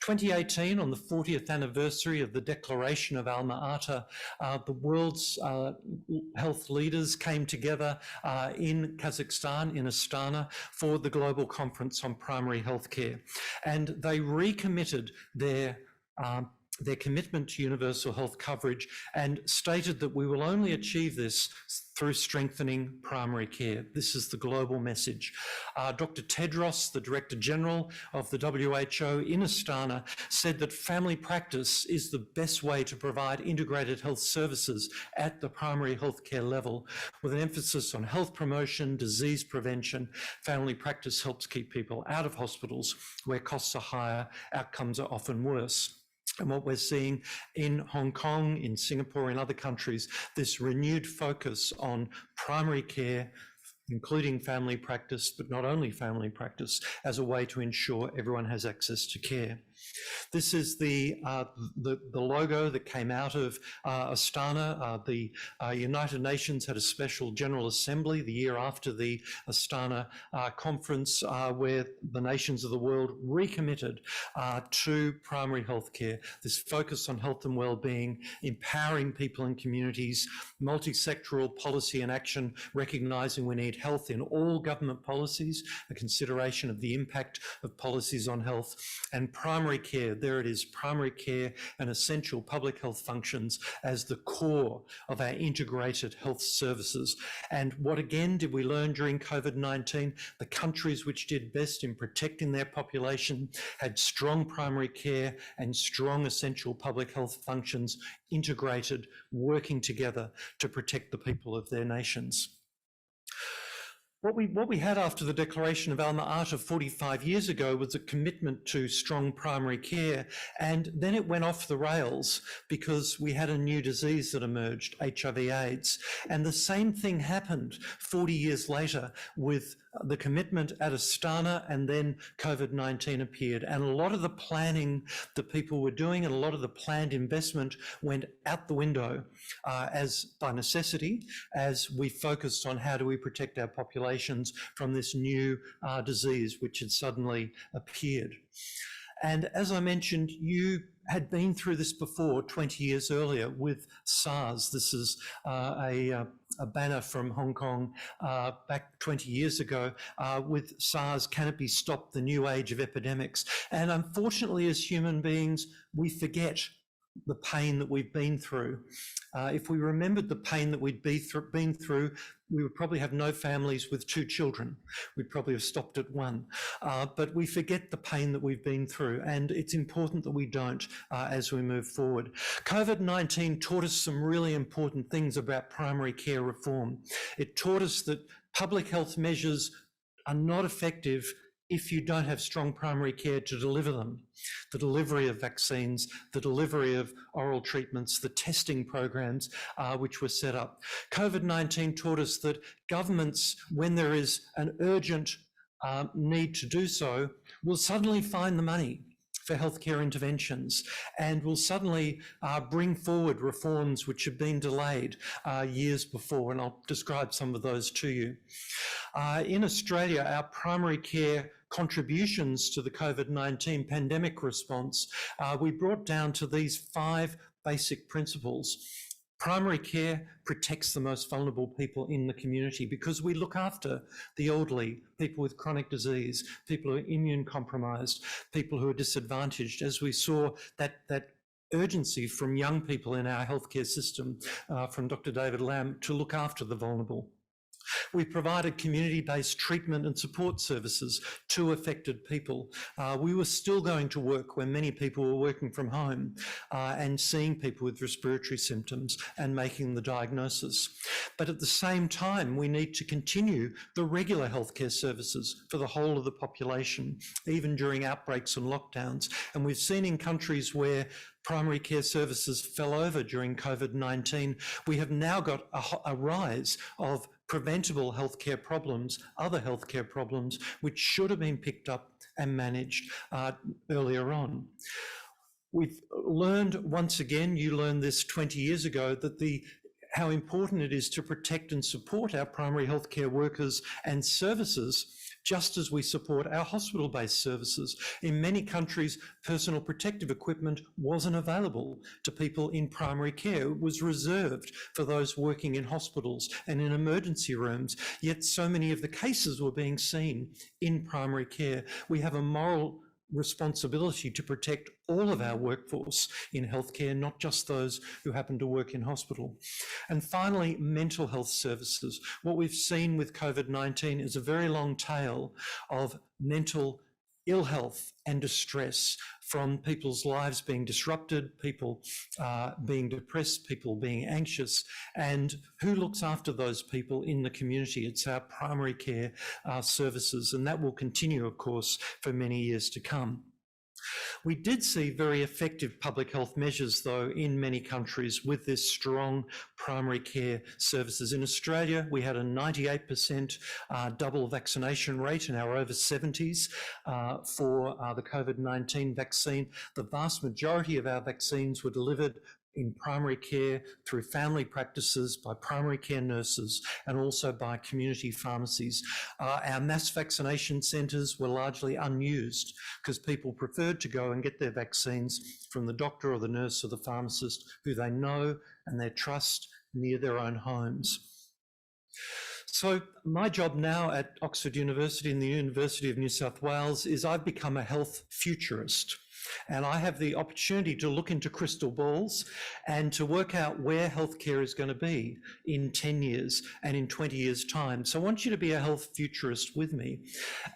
2018, on the 40th anniversary of the Declaration of Alma Ata, the world's health leaders came together in Kazakhstan, in Astana, for the Global Conference on Primary Healthcare. And they recommitted their commitment to universal health coverage and stated that we will only achieve this through strengthening primary care. This is the global message. Dr. Tedros, the Director General of the WHO in Astana, said that family practice is the best way to provide integrated health services at the primary healthcare level, with an emphasis on health promotion, disease prevention. Family practice helps keep people out of hospitals where costs are higher, outcomes are often worse. And what we're seeing in Hong Kong, in Singapore, in other countries, this renewed focus on primary care, including family practice, but not only family practice, as a way to ensure everyone has access to care. This is the logo that came out of Astana. The United Nations had a special General Assembly the year after the Astana conference, where the nations of the world recommitted to primary healthcare, this focus on health and well-being, empowering people and communities, multi-sectoral policy and action, recognising we need health in all government policies, a consideration of the impact of policies on health, and primary care. There it is, primary care and essential public health functions as the core of our integrated health services. And what again did we learn during COVID-19? The countries which did best in protecting their population had strong primary care and strong essential public health functions integrated, working together to protect the people of their nations. What we had after the declaration of Alma Ata 45 years ago was a commitment to strong primary care, and then it went off the rails because we had a new disease that emerged, HIV/AIDS, and the same thing happened 40 years later with the commitment at Astana, and then COVID-19 appeared, and a lot of the planning that people were doing and a lot of the planned investment went out the window as by necessity, as we focused on how do we protect our populations from this new disease which had suddenly appeared. And as I mentioned, you had been through this before 20 years earlier with SARS. This is a banner from Hong Kong back 20 years ago with SARS, can it be stopped, the new age of epidemics? And unfortunately, as human beings, we forget the pain that we've been through. If we remembered the pain that we'd been through, we would probably have no families with 2 children. We'd probably have stopped at 1. But we forget the pain that we've been through, and it's important that we don't as we move forward. COVID-19 taught us some really important things about primary care reform. It taught us that public health measures are not effective if you don't have strong primary care to deliver them. The delivery of vaccines, the delivery of oral treatments, the testing programs which were set up. COVID-19 taught us that governments, when there is an urgent need to do so, will suddenly find the money for healthcare interventions and will suddenly bring forward reforms which have been delayed years before, and I'll describe some of those to you. In Australia, our primary care contributions to the COVID-19 pandemic response, we brought down to these 5 basic principles. Primary care protects the most vulnerable people in the community because we look after the elderly, people with chronic disease, people who are immune compromised, people who are disadvantaged, as we saw that urgency from young people in our healthcare system, from Dr. David Lamb, to look after the vulnerable. We provided community-based treatment and support services to affected people. We were still going to work when many people were working from home and seeing people with respiratory symptoms and making the diagnosis. But at the same time, we need to continue the regular healthcare services for the whole of the population, even during outbreaks and lockdowns. And we've seen in countries where primary care services fell over during COVID-19, we have now got a rise of preventable healthcare problems, other healthcare problems, which should have been picked up and managed earlier on. We've learned, once again, you learned this 20 years ago, that how important it is to protect and support our primary healthcare workers and services, just as we support our hospital-based services. In many countries, personal protective equipment wasn't available to people in primary care. It was reserved for those working in hospitals and in emergency rooms, yet so many of the cases were being seen in primary care. We have a moral responsibility to protect all of our workforce in healthcare, not just those who happen to work in hospital. And finally, mental health services. What we've seen with COVID-19 is a very long tail of mental ill health and distress, from people's lives being disrupted, people being depressed, people being anxious, and who looks after those people in the community? It's our primary care services, and that will continue, of course, for many years to come. We did see very effective public health measures, though, in many countries with this strong primary care services. In Australia, we had a 98% double vaccination rate in our over 70s for the COVID-19 vaccine. The vast majority of our vaccines were delivered in primary care through family practices, by primary care nurses, and also by community pharmacies. Our mass vaccination centres were largely unused because people preferred to go and get their vaccines from the doctor or the nurse or the pharmacist who they know and they trust near their own homes. So my job now at Oxford University and the University of New South Wales is I've become a health futurist. And I have the opportunity to look into crystal balls and to work out where healthcare is going to be in 10 years and in 20 years' time. So I want you to be a health futurist with me.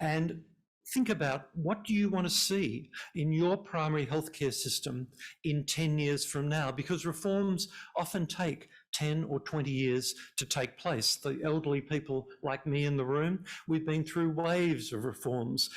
And think about what do you want to see in your primary healthcare system in 10 years from now, because reforms often take 10 or 20 years to take place. The elderly people like me in the room, we've been through waves of reforms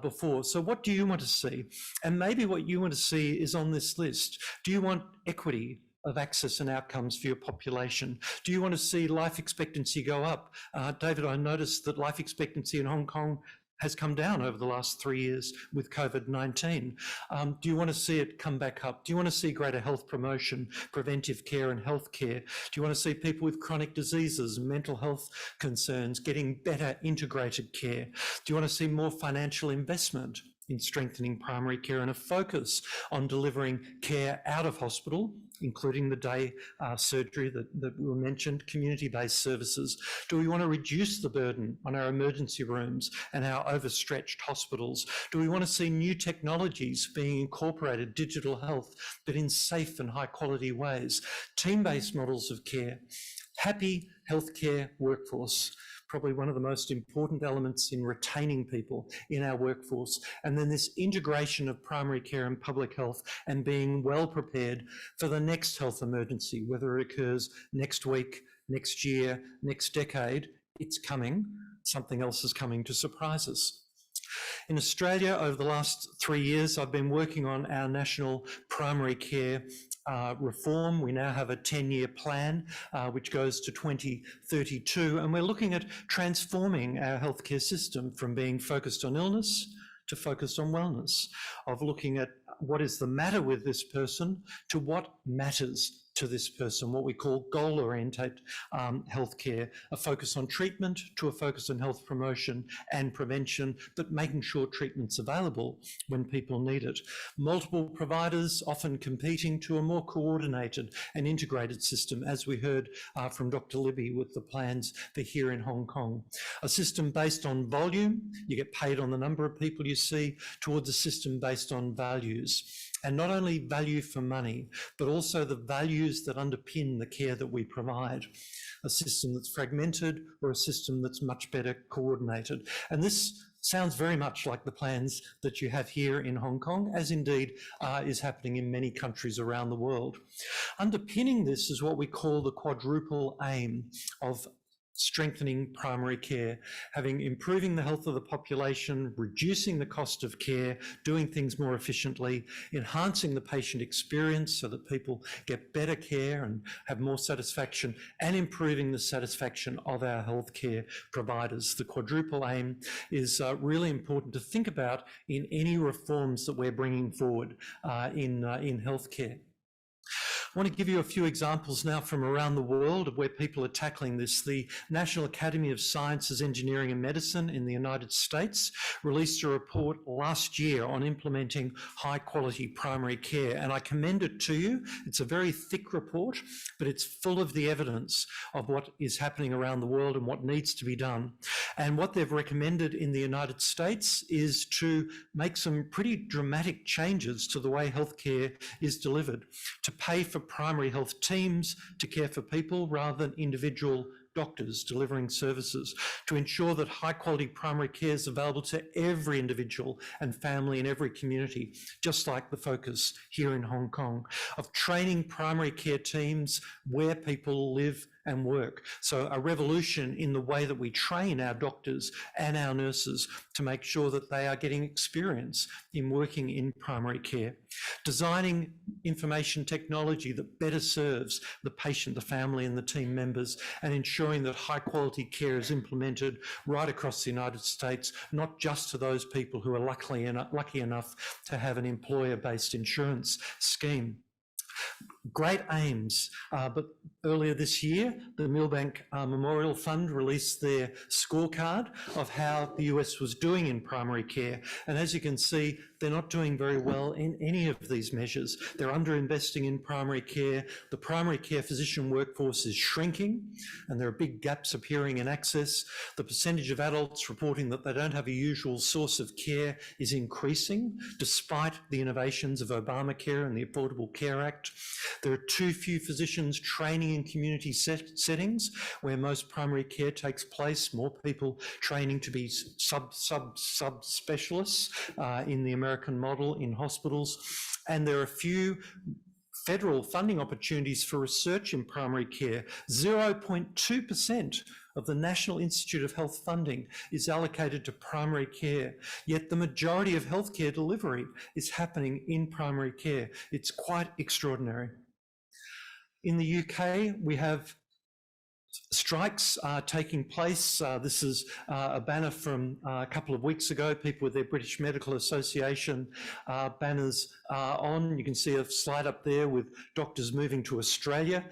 before. So what do you want to see? And maybe what you want to see is on this list. Do you want equity of access and outcomes for your population? Do you want to see life expectancy go up? David, I noticed that life expectancy in Hong Kong has come down over the last 3 years with COVID-19. Do you want to see it come back up? Do you want to see greater health promotion, preventive care and health care? Do you want to see people with chronic diseases, mental health concerns getting better integrated care? Do you want to see more financial investment in strengthening primary care and a focus on delivering care out of hospital, including the day surgery that were mentioned, community-based services? Do we want to reduce the burden on our emergency rooms and our overstretched hospitals? Do we want to see new technologies being incorporated, digital health, but in safe and high-quality ways? Team-based models of care, happy healthcare workforce, probably one of the most important elements in retaining people in our workforce. And then this integration of primary care and public health and being well prepared for the next health emergency, whether it occurs next week, next year, next decade, it's coming. Something else is coming to surprise us. In Australia, over the last 3 years, I've been working on our national primary care reform. We now have a 10-year plan which goes to 2032, and we're looking at transforming our healthcare system from being focused on illness to focused on wellness, of looking at what is the matter with this person to what matters to this person, what we call goal-oriented healthcare, a focus on treatment to a focus on health promotion and prevention, but making sure treatment's available when people need it. Multiple providers often competing to a more coordinated and integrated system, as we heard from Dr. Libby with the plans for here in Hong Kong. A system based on volume, you get paid on the number of people you see, towards a system based on values. And not only value for money, but also the values that underpin the care that we provide. A system that's fragmented or a system that's much better coordinated. And this sounds very much like the plans that you have here in Hong Kong, as indeed is happening in many countries around the world. Underpinning this is what we call the quadruple aim of strengthening primary care, improving the health of the population, reducing the cost of care, doing things more efficiently, enhancing the patient experience so that people get better care and have more satisfaction, and improving the satisfaction of our healthcare providers. The quadruple aim is really important to think about in any reforms that we're bringing forward in healthcare. I want to give you a few examples now from around the world of where people are tackling this. The National Academy of Sciences, Engineering and Medicine in the United States released a report last year on implementing high quality primary care, and I commend it to you. It's a very thick report, but it's full of the evidence of what is happening around the world and what needs to be done. And what they've recommended in the United States is to make some pretty dramatic changes to the way healthcare is delivered, to pay for primary health teams to care for people rather than individual doctors delivering services, to ensure that high quality primary care is available to every individual and family in every community, just like the focus here in Hong Kong, of training primary care teams where people live and work. So a revolution in the way that we train our doctors and our nurses to make sure that they are getting experience in working in primary care. Designing information technology that better serves the patient, the family and the team members, and ensuring that high quality care is implemented right across the United States, not just to those people who are lucky enough to have an employer-based insurance scheme. Great aims, but earlier this year, the Millbank Memorial Fund released their scorecard of how the US was doing in primary care. And as you can see, they're not doing very well in any of these measures. They're underinvesting in primary care. The primary care physician workforce is shrinking, and there are big gaps appearing in access. The percentage of adults reporting that they don't have a usual source of care is increasing, despite the innovations of Obamacare and the Affordable Care Act. contract. There are too few physicians training in community settings where most primary care takes place, more people training to be sub-specialists in the American model in hospitals. And there are few federal funding opportunities for research in primary care. 0.2% of the National Institute of Health funding is allocated to primary care, yet the majority of healthcare delivery is happening in primary care. It's quite extraordinary. In the UK, we have strikes taking place. This is a banner from a couple of weeks ago, people with their British Medical Association banners on. You can see a slide up there with doctors moving to Australia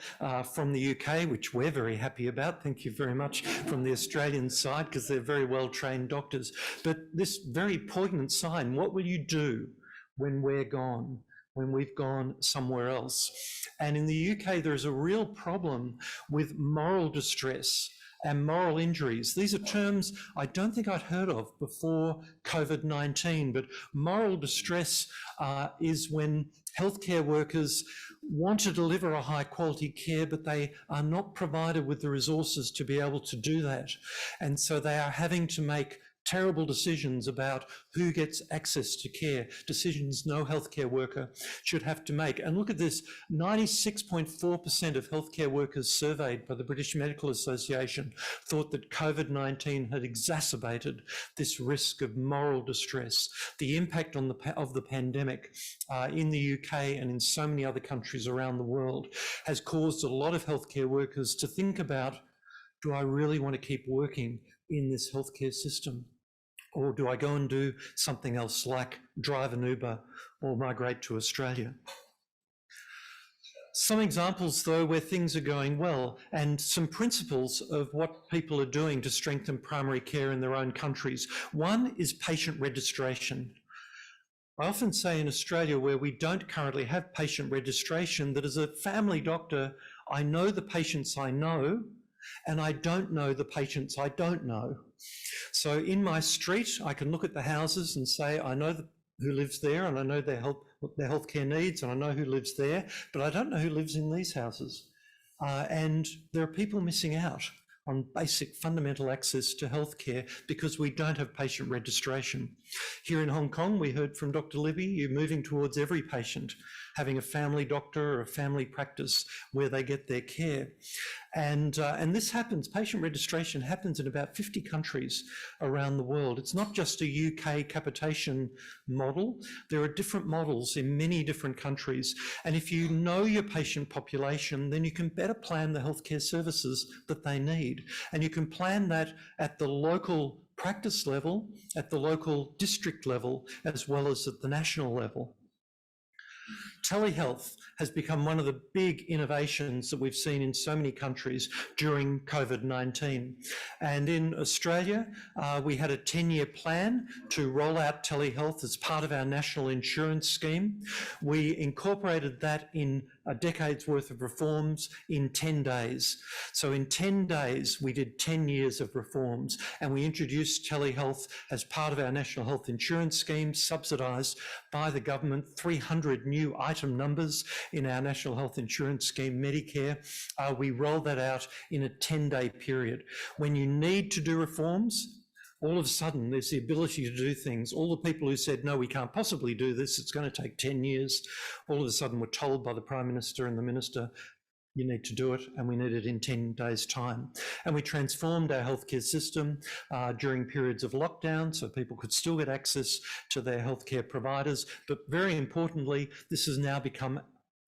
from the UK, which we're very happy about. Thank you very much from the Australian side, because they're very well-trained doctors. But this very poignant sign, what will you do when we're gone? When we've gone somewhere else. And in the UK, there is a real problem with moral distress and moral injuries. These are terms I don't think I'd heard of before COVID-19, but moral distress is when healthcare workers want to deliver a high quality care, but they are not provided with the resources to be able to do that. And so they are having to make terrible decisions about who gets access to care, decisions no healthcare worker should have to make. And look at this, 96.4% of healthcare workers surveyed by the British Medical Association thought that COVID-19 had exacerbated this risk of moral distress. The impact on of the pandemic in the UK and in so many other countries around the world has caused a lot of healthcare workers to think about, do I really want to keep working in this healthcare system? Or do I go and do something else like drive an Uber or migrate to Australia? Some examples, though, where things are going well, and some principles of what people are doing to strengthen primary care in their own countries. One is patient registration. I often say in Australia, where we don't currently have patient registration, that as a family doctor, I know the patients I know, and I don't know the patients I don't know. So in my street, I can look at the houses and say, I know who lives there, and I know their healthcare needs, and I know who lives there, but I don't know who lives in these houses. And there are people missing out on basic fundamental access to healthcare because we don't have patient registration. Here in Hong Kong, we heard from Dr. Libby, you're moving towards every patient having a family doctor or a family practice where they get their care. And this happens, patient registration happens in about 50 countries around the world. It's not just a UK capitation model. There are different models in many different countries. And if you know your patient population, then you can better plan the healthcare services that they need. And you can plan that at the local practice level, at the local district level, as well as at the national level. Telehealth has become one of the big innovations that we've seen in so many countries during COVID-19. And in Australia, we had a 10-year plan to roll out telehealth as part of our national insurance scheme. We incorporated that in a decade's worth of reforms in 10 days. So in 10 days, we did 10 years of reforms, and we introduced telehealth as part of our national health insurance scheme, subsidised by the government, 300 new item numbers in our national health insurance scheme, Medicare. We rolled that out in a 10-day period. When you need to do reforms, all of a sudden there's the ability to do things. All the people who said, no, we can't possibly do this, it's going to take 10 years, all of a sudden were told by the Prime Minister and the Minister, you need to do it, and we need it in 10 days' time. And we transformed our healthcare system during periods of lockdown so people could still get access to their healthcare providers. But very importantly, this has now become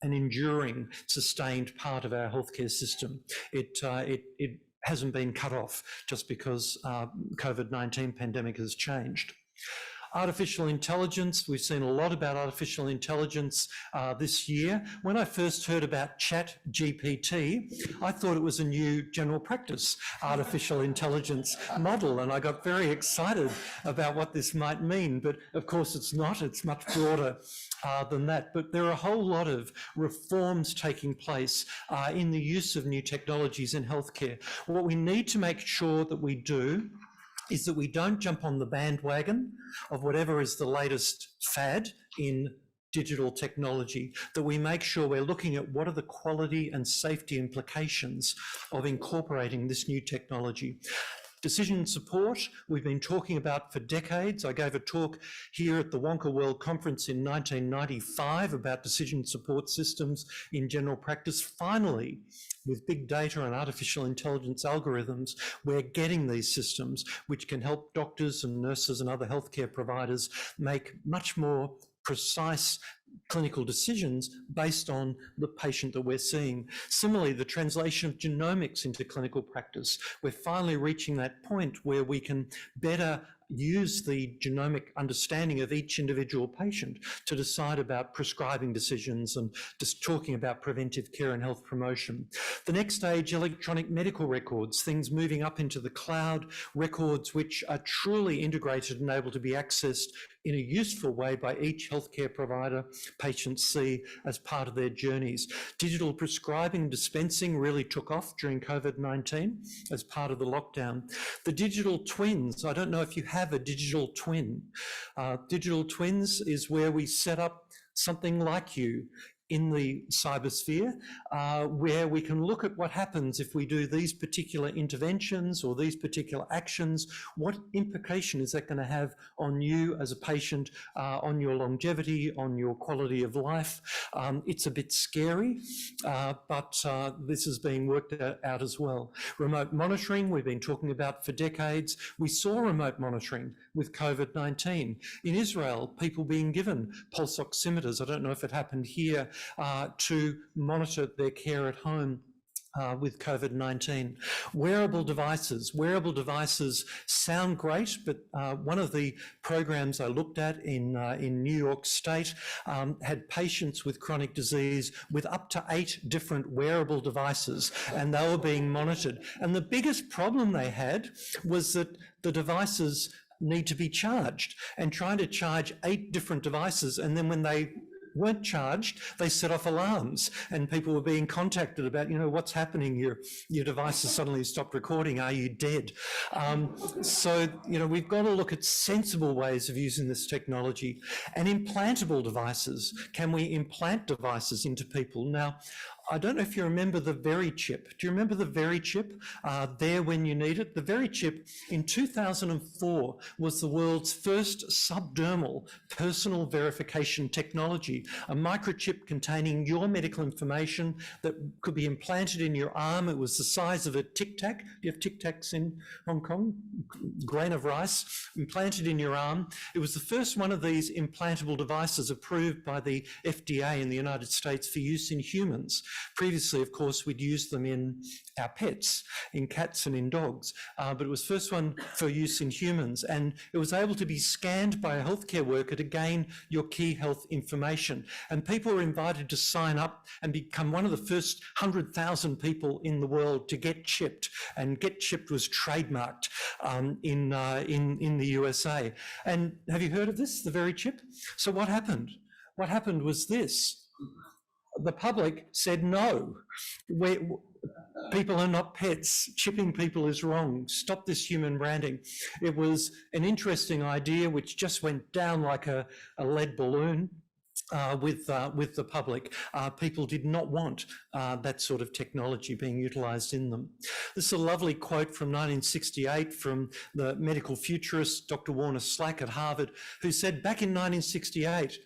an enduring, sustained part of our healthcare system. It hasn't been cut off just because COVID-19 pandemic has changed. Artificial intelligence, we've seen a lot about artificial intelligence this year. When I first heard about ChatGPT, I thought it was a new general practice artificial intelligence model, and I got very excited about what this might mean, but of course it's not, it's much broader than that. But there are a whole lot of reforms taking place in the use of new technologies in healthcare. What we need to make sure that we do is that we don't jump on the bandwagon of whatever is the latest fad in digital technology, that we make sure we're looking at what are the quality and safety implications of incorporating this new technology. Decision support, we've been talking about for decades. I gave a talk here at the Wonka World Conference in 1995 about decision support systems in general practice. Finally, with big data and artificial intelligence algorithms, we're getting these systems which can help doctors and nurses and other healthcare providers make much more precise clinical decisions based on the patient that we're seeing. Similarly, the translation of genomics into clinical practice. We're finally reaching that point where we can better use the genomic understanding of each individual patient to decide about prescribing decisions and just talking about preventive care and health promotion. The next stage, electronic medical records, things moving up into the cloud, records which are truly integrated and able to be accessed in a useful way by each healthcare provider patients see as part of their journeys. Digital prescribing dispensing really took off during COVID-19 as part of the lockdown. The digital twins, I don't know if you have a digital twin. Digital twins is where we set up something like you in the cybersphere, where we can look at what happens if we do these particular interventions or these particular actions. What implication is that going to have on you as a patient, on your longevity, on your quality of life? It's a bit scary, but this is being worked out as well. Remote monitoring, we've been talking about for decades. We saw remote monitoring with COVID-19. In Israel, people being given pulse oximeters, I don't know if it happened here, to monitor their care at home with COVID-19. Wearable devices sound great, but one of the programs I looked at in New York State had patients with chronic disease with up to 8 different wearable devices, and they were being monitored. And the biggest problem they had was that the devices need to be charged, and trying to charge 8 different devices, and then when they weren't charged, they set off alarms, and people were being contacted about, you know, what's happening, your device has suddenly stopped recording, are you dead? So, you know, we've got to look at sensible ways of using this technology. And implantable devices, can we implant devices into people? Now, I don't know if you remember the Very chip. Do you remember the Very chip? There when you need it. The Very chip in 2004 was the world's first subdermal personal verification technology, a microchip containing your medical information that could be implanted in your arm. It was the size of a Tic Tac. Do you have Tic Tacs in Hong Kong? Grain of rice implanted in your arm. It was the first one of these implantable devices approved by the FDA in the United States for use in humans. Previously, of course, we'd used them in our pets, in cats and in dogs, but it was first one for use in humans, and it was able to be scanned by a healthcare worker to gain your key health information. And people were invited to sign up and become one of the first 100,000 people in the world to get chipped, and get chipped was trademarked in the USA. And have you heard of this, the Very chip? So what happened? What happened was this. The public said no. People are not pets. Chipping people is wrong. Stop this human branding. It was an interesting idea which just went down like a lead balloon with the public. People did not want that sort of technology being utilised in them. This is a lovely quote from 1968 from the medical futurist Dr. Warner Slack at Harvard, who said back in 1968,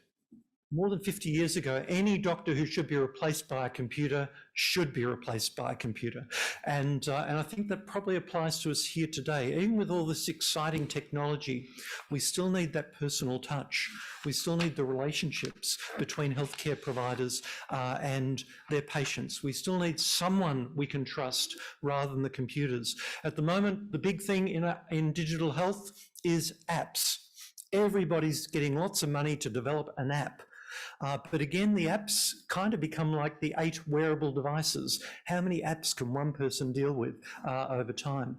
more than 50 years ago, any doctor who should be replaced by a computer should be replaced by a computer. And I think that probably applies to us here today. Even with all this exciting technology, we still need that personal touch. We still need the relationships between healthcare providers and their patients. We still need someone we can trust rather than the computers. At the moment, the big thing in digital health is apps. Everybody's getting lots of money to develop an app. But again, the apps kind of become like the 8 wearable devices. How many apps can one person deal with over time?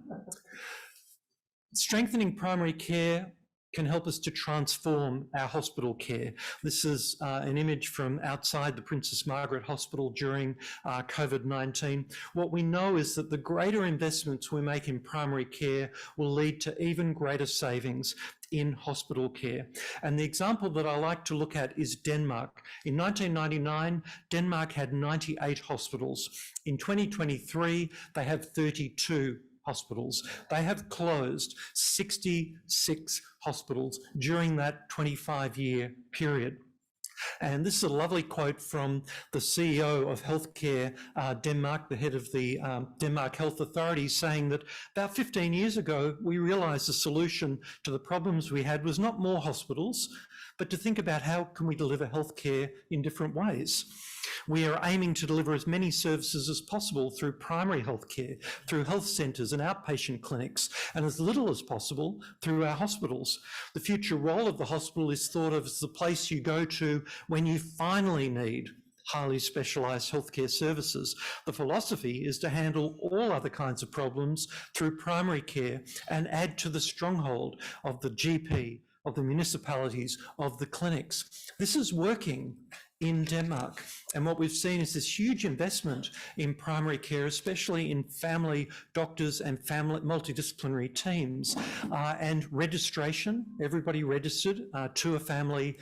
Strengthening primary care can help us to transform our hospital care. This is an image from outside the Princess Margaret Hospital during COVID-19. What we know is that the greater investments we make in primary care will lead to even greater savings in hospital care. And the example that I like to look at is Denmark. In 1999, Denmark had 98 hospitals. In 2023, they have 32 hospitals. They have closed 66 hospitals during that 25-year period. And this is a lovely quote from the CEO of Healthcare Denmark, the head of the Denmark Health Authority, saying that about 15 years ago, we realized the solution to the problems we had was not more hospitals, but to think about how can we deliver healthcare in different ways. We are aiming to deliver as many services as possible through primary healthcare, through health centres and outpatient clinics, and as little as possible through our hospitals. The future role of the hospital is thought of as the place you go to when you finally need highly specialised healthcare services. The philosophy is to handle all other kinds of problems through primary care and add to the stronghold of the GP, of the municipalities, of the clinics. This is working in Denmark. And what we've seen is this huge investment in primary care, especially in family doctors and family multidisciplinary teams, and registration, everybody registered to a family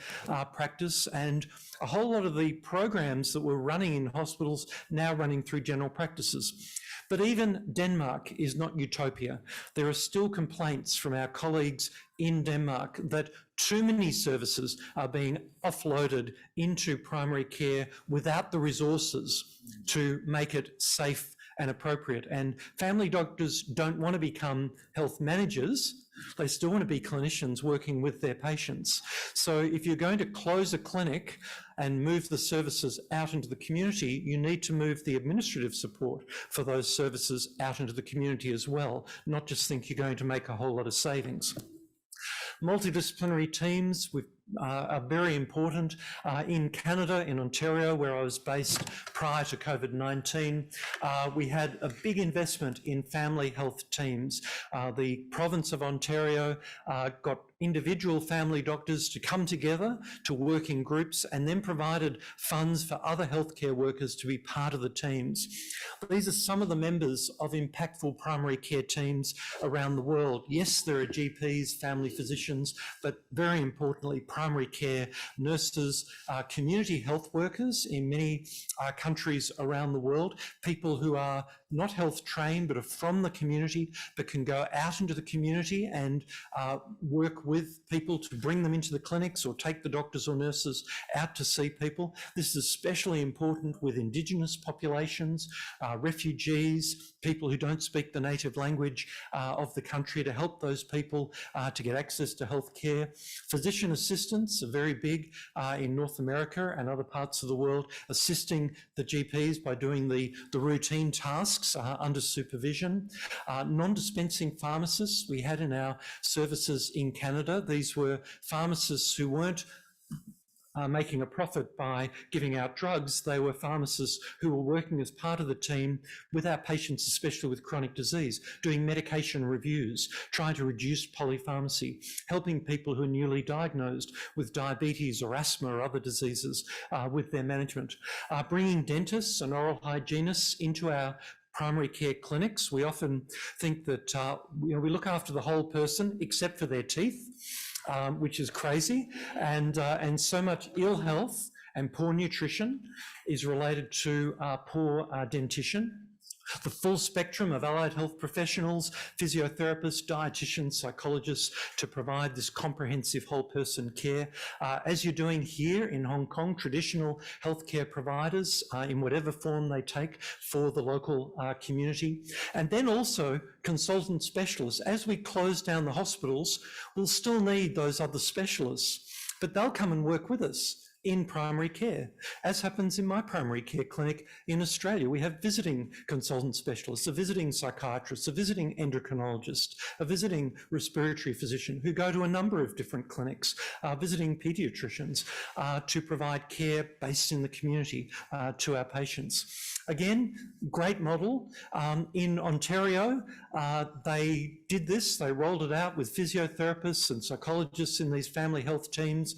practice, and a whole lot of the programs that were running in hospitals now running through general practices. But even Denmark is not utopia. There are still complaints from our colleagues in Denmark that too many services are being offloaded into primary care without the resources to make it safe and appropriate. And family doctors don't want to become health managers. They still want to be clinicians working with their patients. So if you're going to close a clinic and move the services out into the community, you need to move the administrative support for those services out into the community as well, not just think you're going to make a whole lot of savings. Multidisciplinary teams are very important. In Canada, in Ontario, where I was based prior to COVID-19, we had a big investment in family health teams. The province of Ontario got individual family doctors to come together to work in groups and then provided funds for other healthcare workers to be part of the teams. These are some of the members of impactful primary care teams around the world. Yes, there are GPs, family physicians, but very importantly, primary care nurses, community health workers in many countries around the world, people who are not health trained but are from the community but can go out into the community and work with people to bring them into the clinics or take the doctors or nurses out to see people. This is especially important with Indigenous populations, refugees, people who don't speak the native language of the country, to help those people to get access to health care. Physician assistants are very big in North America and other parts of the world, assisting the GPs by doing the routine tasks under supervision. Non-dispensing pharmacists we had in our services in Canada. These were pharmacists who weren't making a profit by giving out drugs. They were pharmacists who were working as part of the team with our patients, especially with chronic disease, doing medication reviews, trying to reduce polypharmacy, helping people who are newly diagnosed with diabetes or asthma or other diseases with their management, bringing dentists and oral hygienists into our primary care clinics. We often think that we look after the whole person except for their teeth, which is crazy, and so much ill health and poor nutrition is related to poor dentition. The full spectrum of allied health professionals, physiotherapists, dietitians, psychologists, to provide this comprehensive whole person care. As you're doing here in Hong Kong, traditional healthcare providers in whatever form they take for the local community. And then also consultant specialists. As we close down the hospitals, we'll still need those other specialists, but they'll come and work with us in primary care, as happens in my primary care clinic in Australia. We have visiting consultant specialists, a visiting psychiatrist, a visiting endocrinologist, a visiting respiratory physician who go to a number of different clinics, visiting paediatricians to provide care based in the community to our patients. Again, great model. In Ontario, they did this, they rolled it out with physiotherapists and psychologists in these family health teams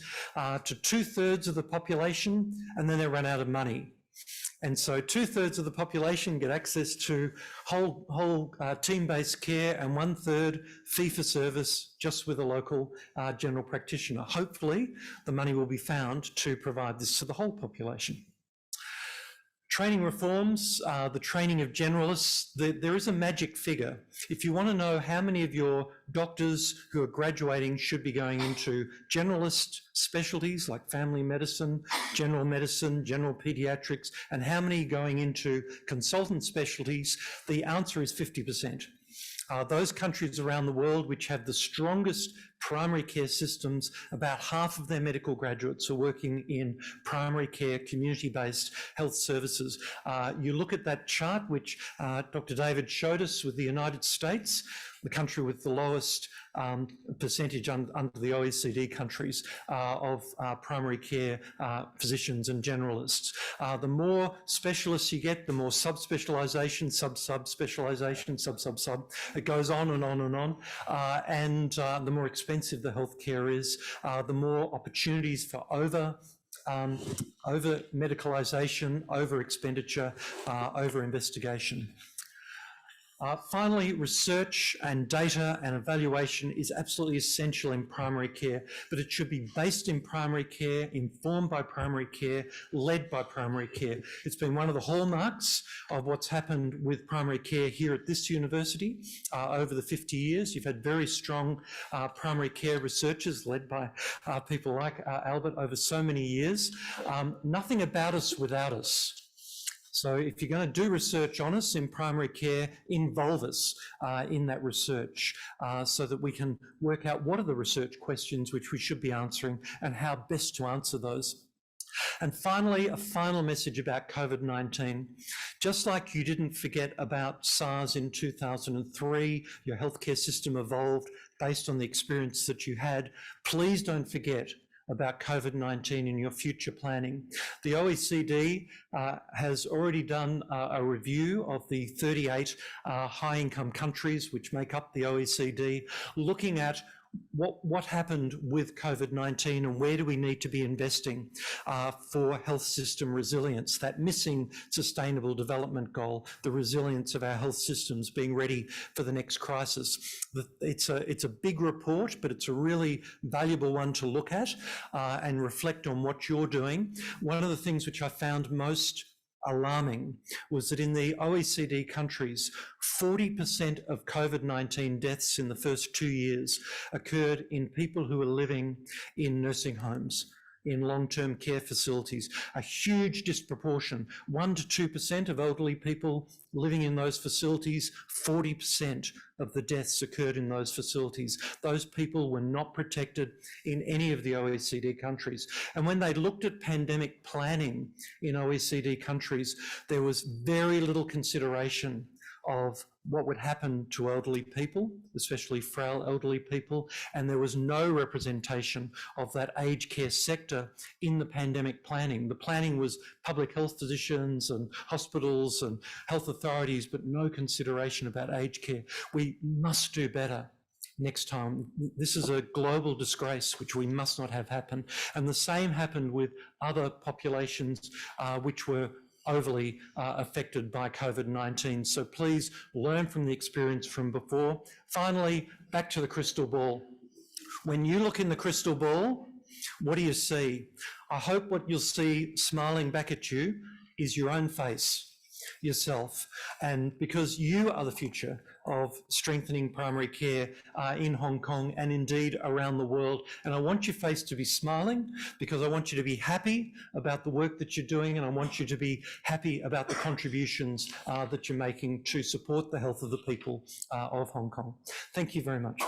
to 2/3 of the population, and then they ran out of money. And so 2/3 of the population get access to whole team-based care, and 1/3 fee-for-service just with a local general practitioner. Hopefully, the money will be found to provide this to the whole population. Training reforms, the training of generalists, there is a magic figure. If you want to know how many of your doctors who are graduating should be going into generalist specialties like family medicine, general pediatrics, and how many going into consultant specialties, the answer is 50%. Those countries around the world which have the strongest primary care systems, about half of their medical graduates are working in primary care, community-based health services. You look at that chart, which Dr. David showed us with the United States, the country with the lowest percentage under the OECD countries of primary care physicians and generalists. The more specialists you get, the more subspecialisation, sub-subspecialisation, sub-sub-sub. It goes on and on and on. And the more expensive the healthcare is, the more opportunities for over medicalisation, over expenditure, over investigation. Finally, research and data and evaluation is absolutely essential in primary care, but it should be based in primary care, informed by primary care, led by primary care. It's been one of the hallmarks of what's happened with primary care here at this university over the 50 years. You've had very strong primary care researchers led by people like Albert over so many years. Nothing about us without us. So if you're going to do research on us in primary care, involve us in that research so that we can work out what are the research questions which we should be answering and how best to answer those. And finally, a final message about COVID-19. Just like you didn't forget about SARS in 2003, your healthcare system evolved based on the experience that you had. Please don't forget about COVID-19 in your future planning. The OECD has already done a review of the 38 high-income countries which make up the OECD, looking at what happened with COVID-19 and where do we need to be investing for health system resilience, that missing sustainable development goal, the resilience of our health systems being ready for the next crisis. It's a big report, but it's a really valuable one to look at and reflect on what you're doing. One of the things which I found most alarming was that in the OECD countries, 40% of COVID-19 deaths in the first 2 years occurred in people who were living in nursing homes, in long-term care facilities, a huge disproportion. 1 to 2% of elderly people living in those facilities, 40% of the deaths occurred in those facilities. Those people were not protected in any of the OECD countries. And when they looked at pandemic planning in OECD countries, there was very little consideration of what would happen to elderly people, especially frail elderly people, and there was no representation of that aged care sector in the pandemic planning. The planning was public health physicians and hospitals and health authorities, but no consideration about aged care. We must do better next time. This is a global disgrace which we must not have happen. And the same happened with other populations which were overly affected by COVID-19. So please learn from the experience from before. Finally, back to the crystal ball. When you look in the crystal ball, what do you see? I hope what you'll see smiling back at you is your own face, yourself. And because you are the future of strengthening primary care in Hong Kong and indeed around the world. And I want your face to be smiling because I want you to be happy about the work that you're doing, and I want you to be happy about the contributions that you're making to support the health of the people of Hong Kong. Thank you very much.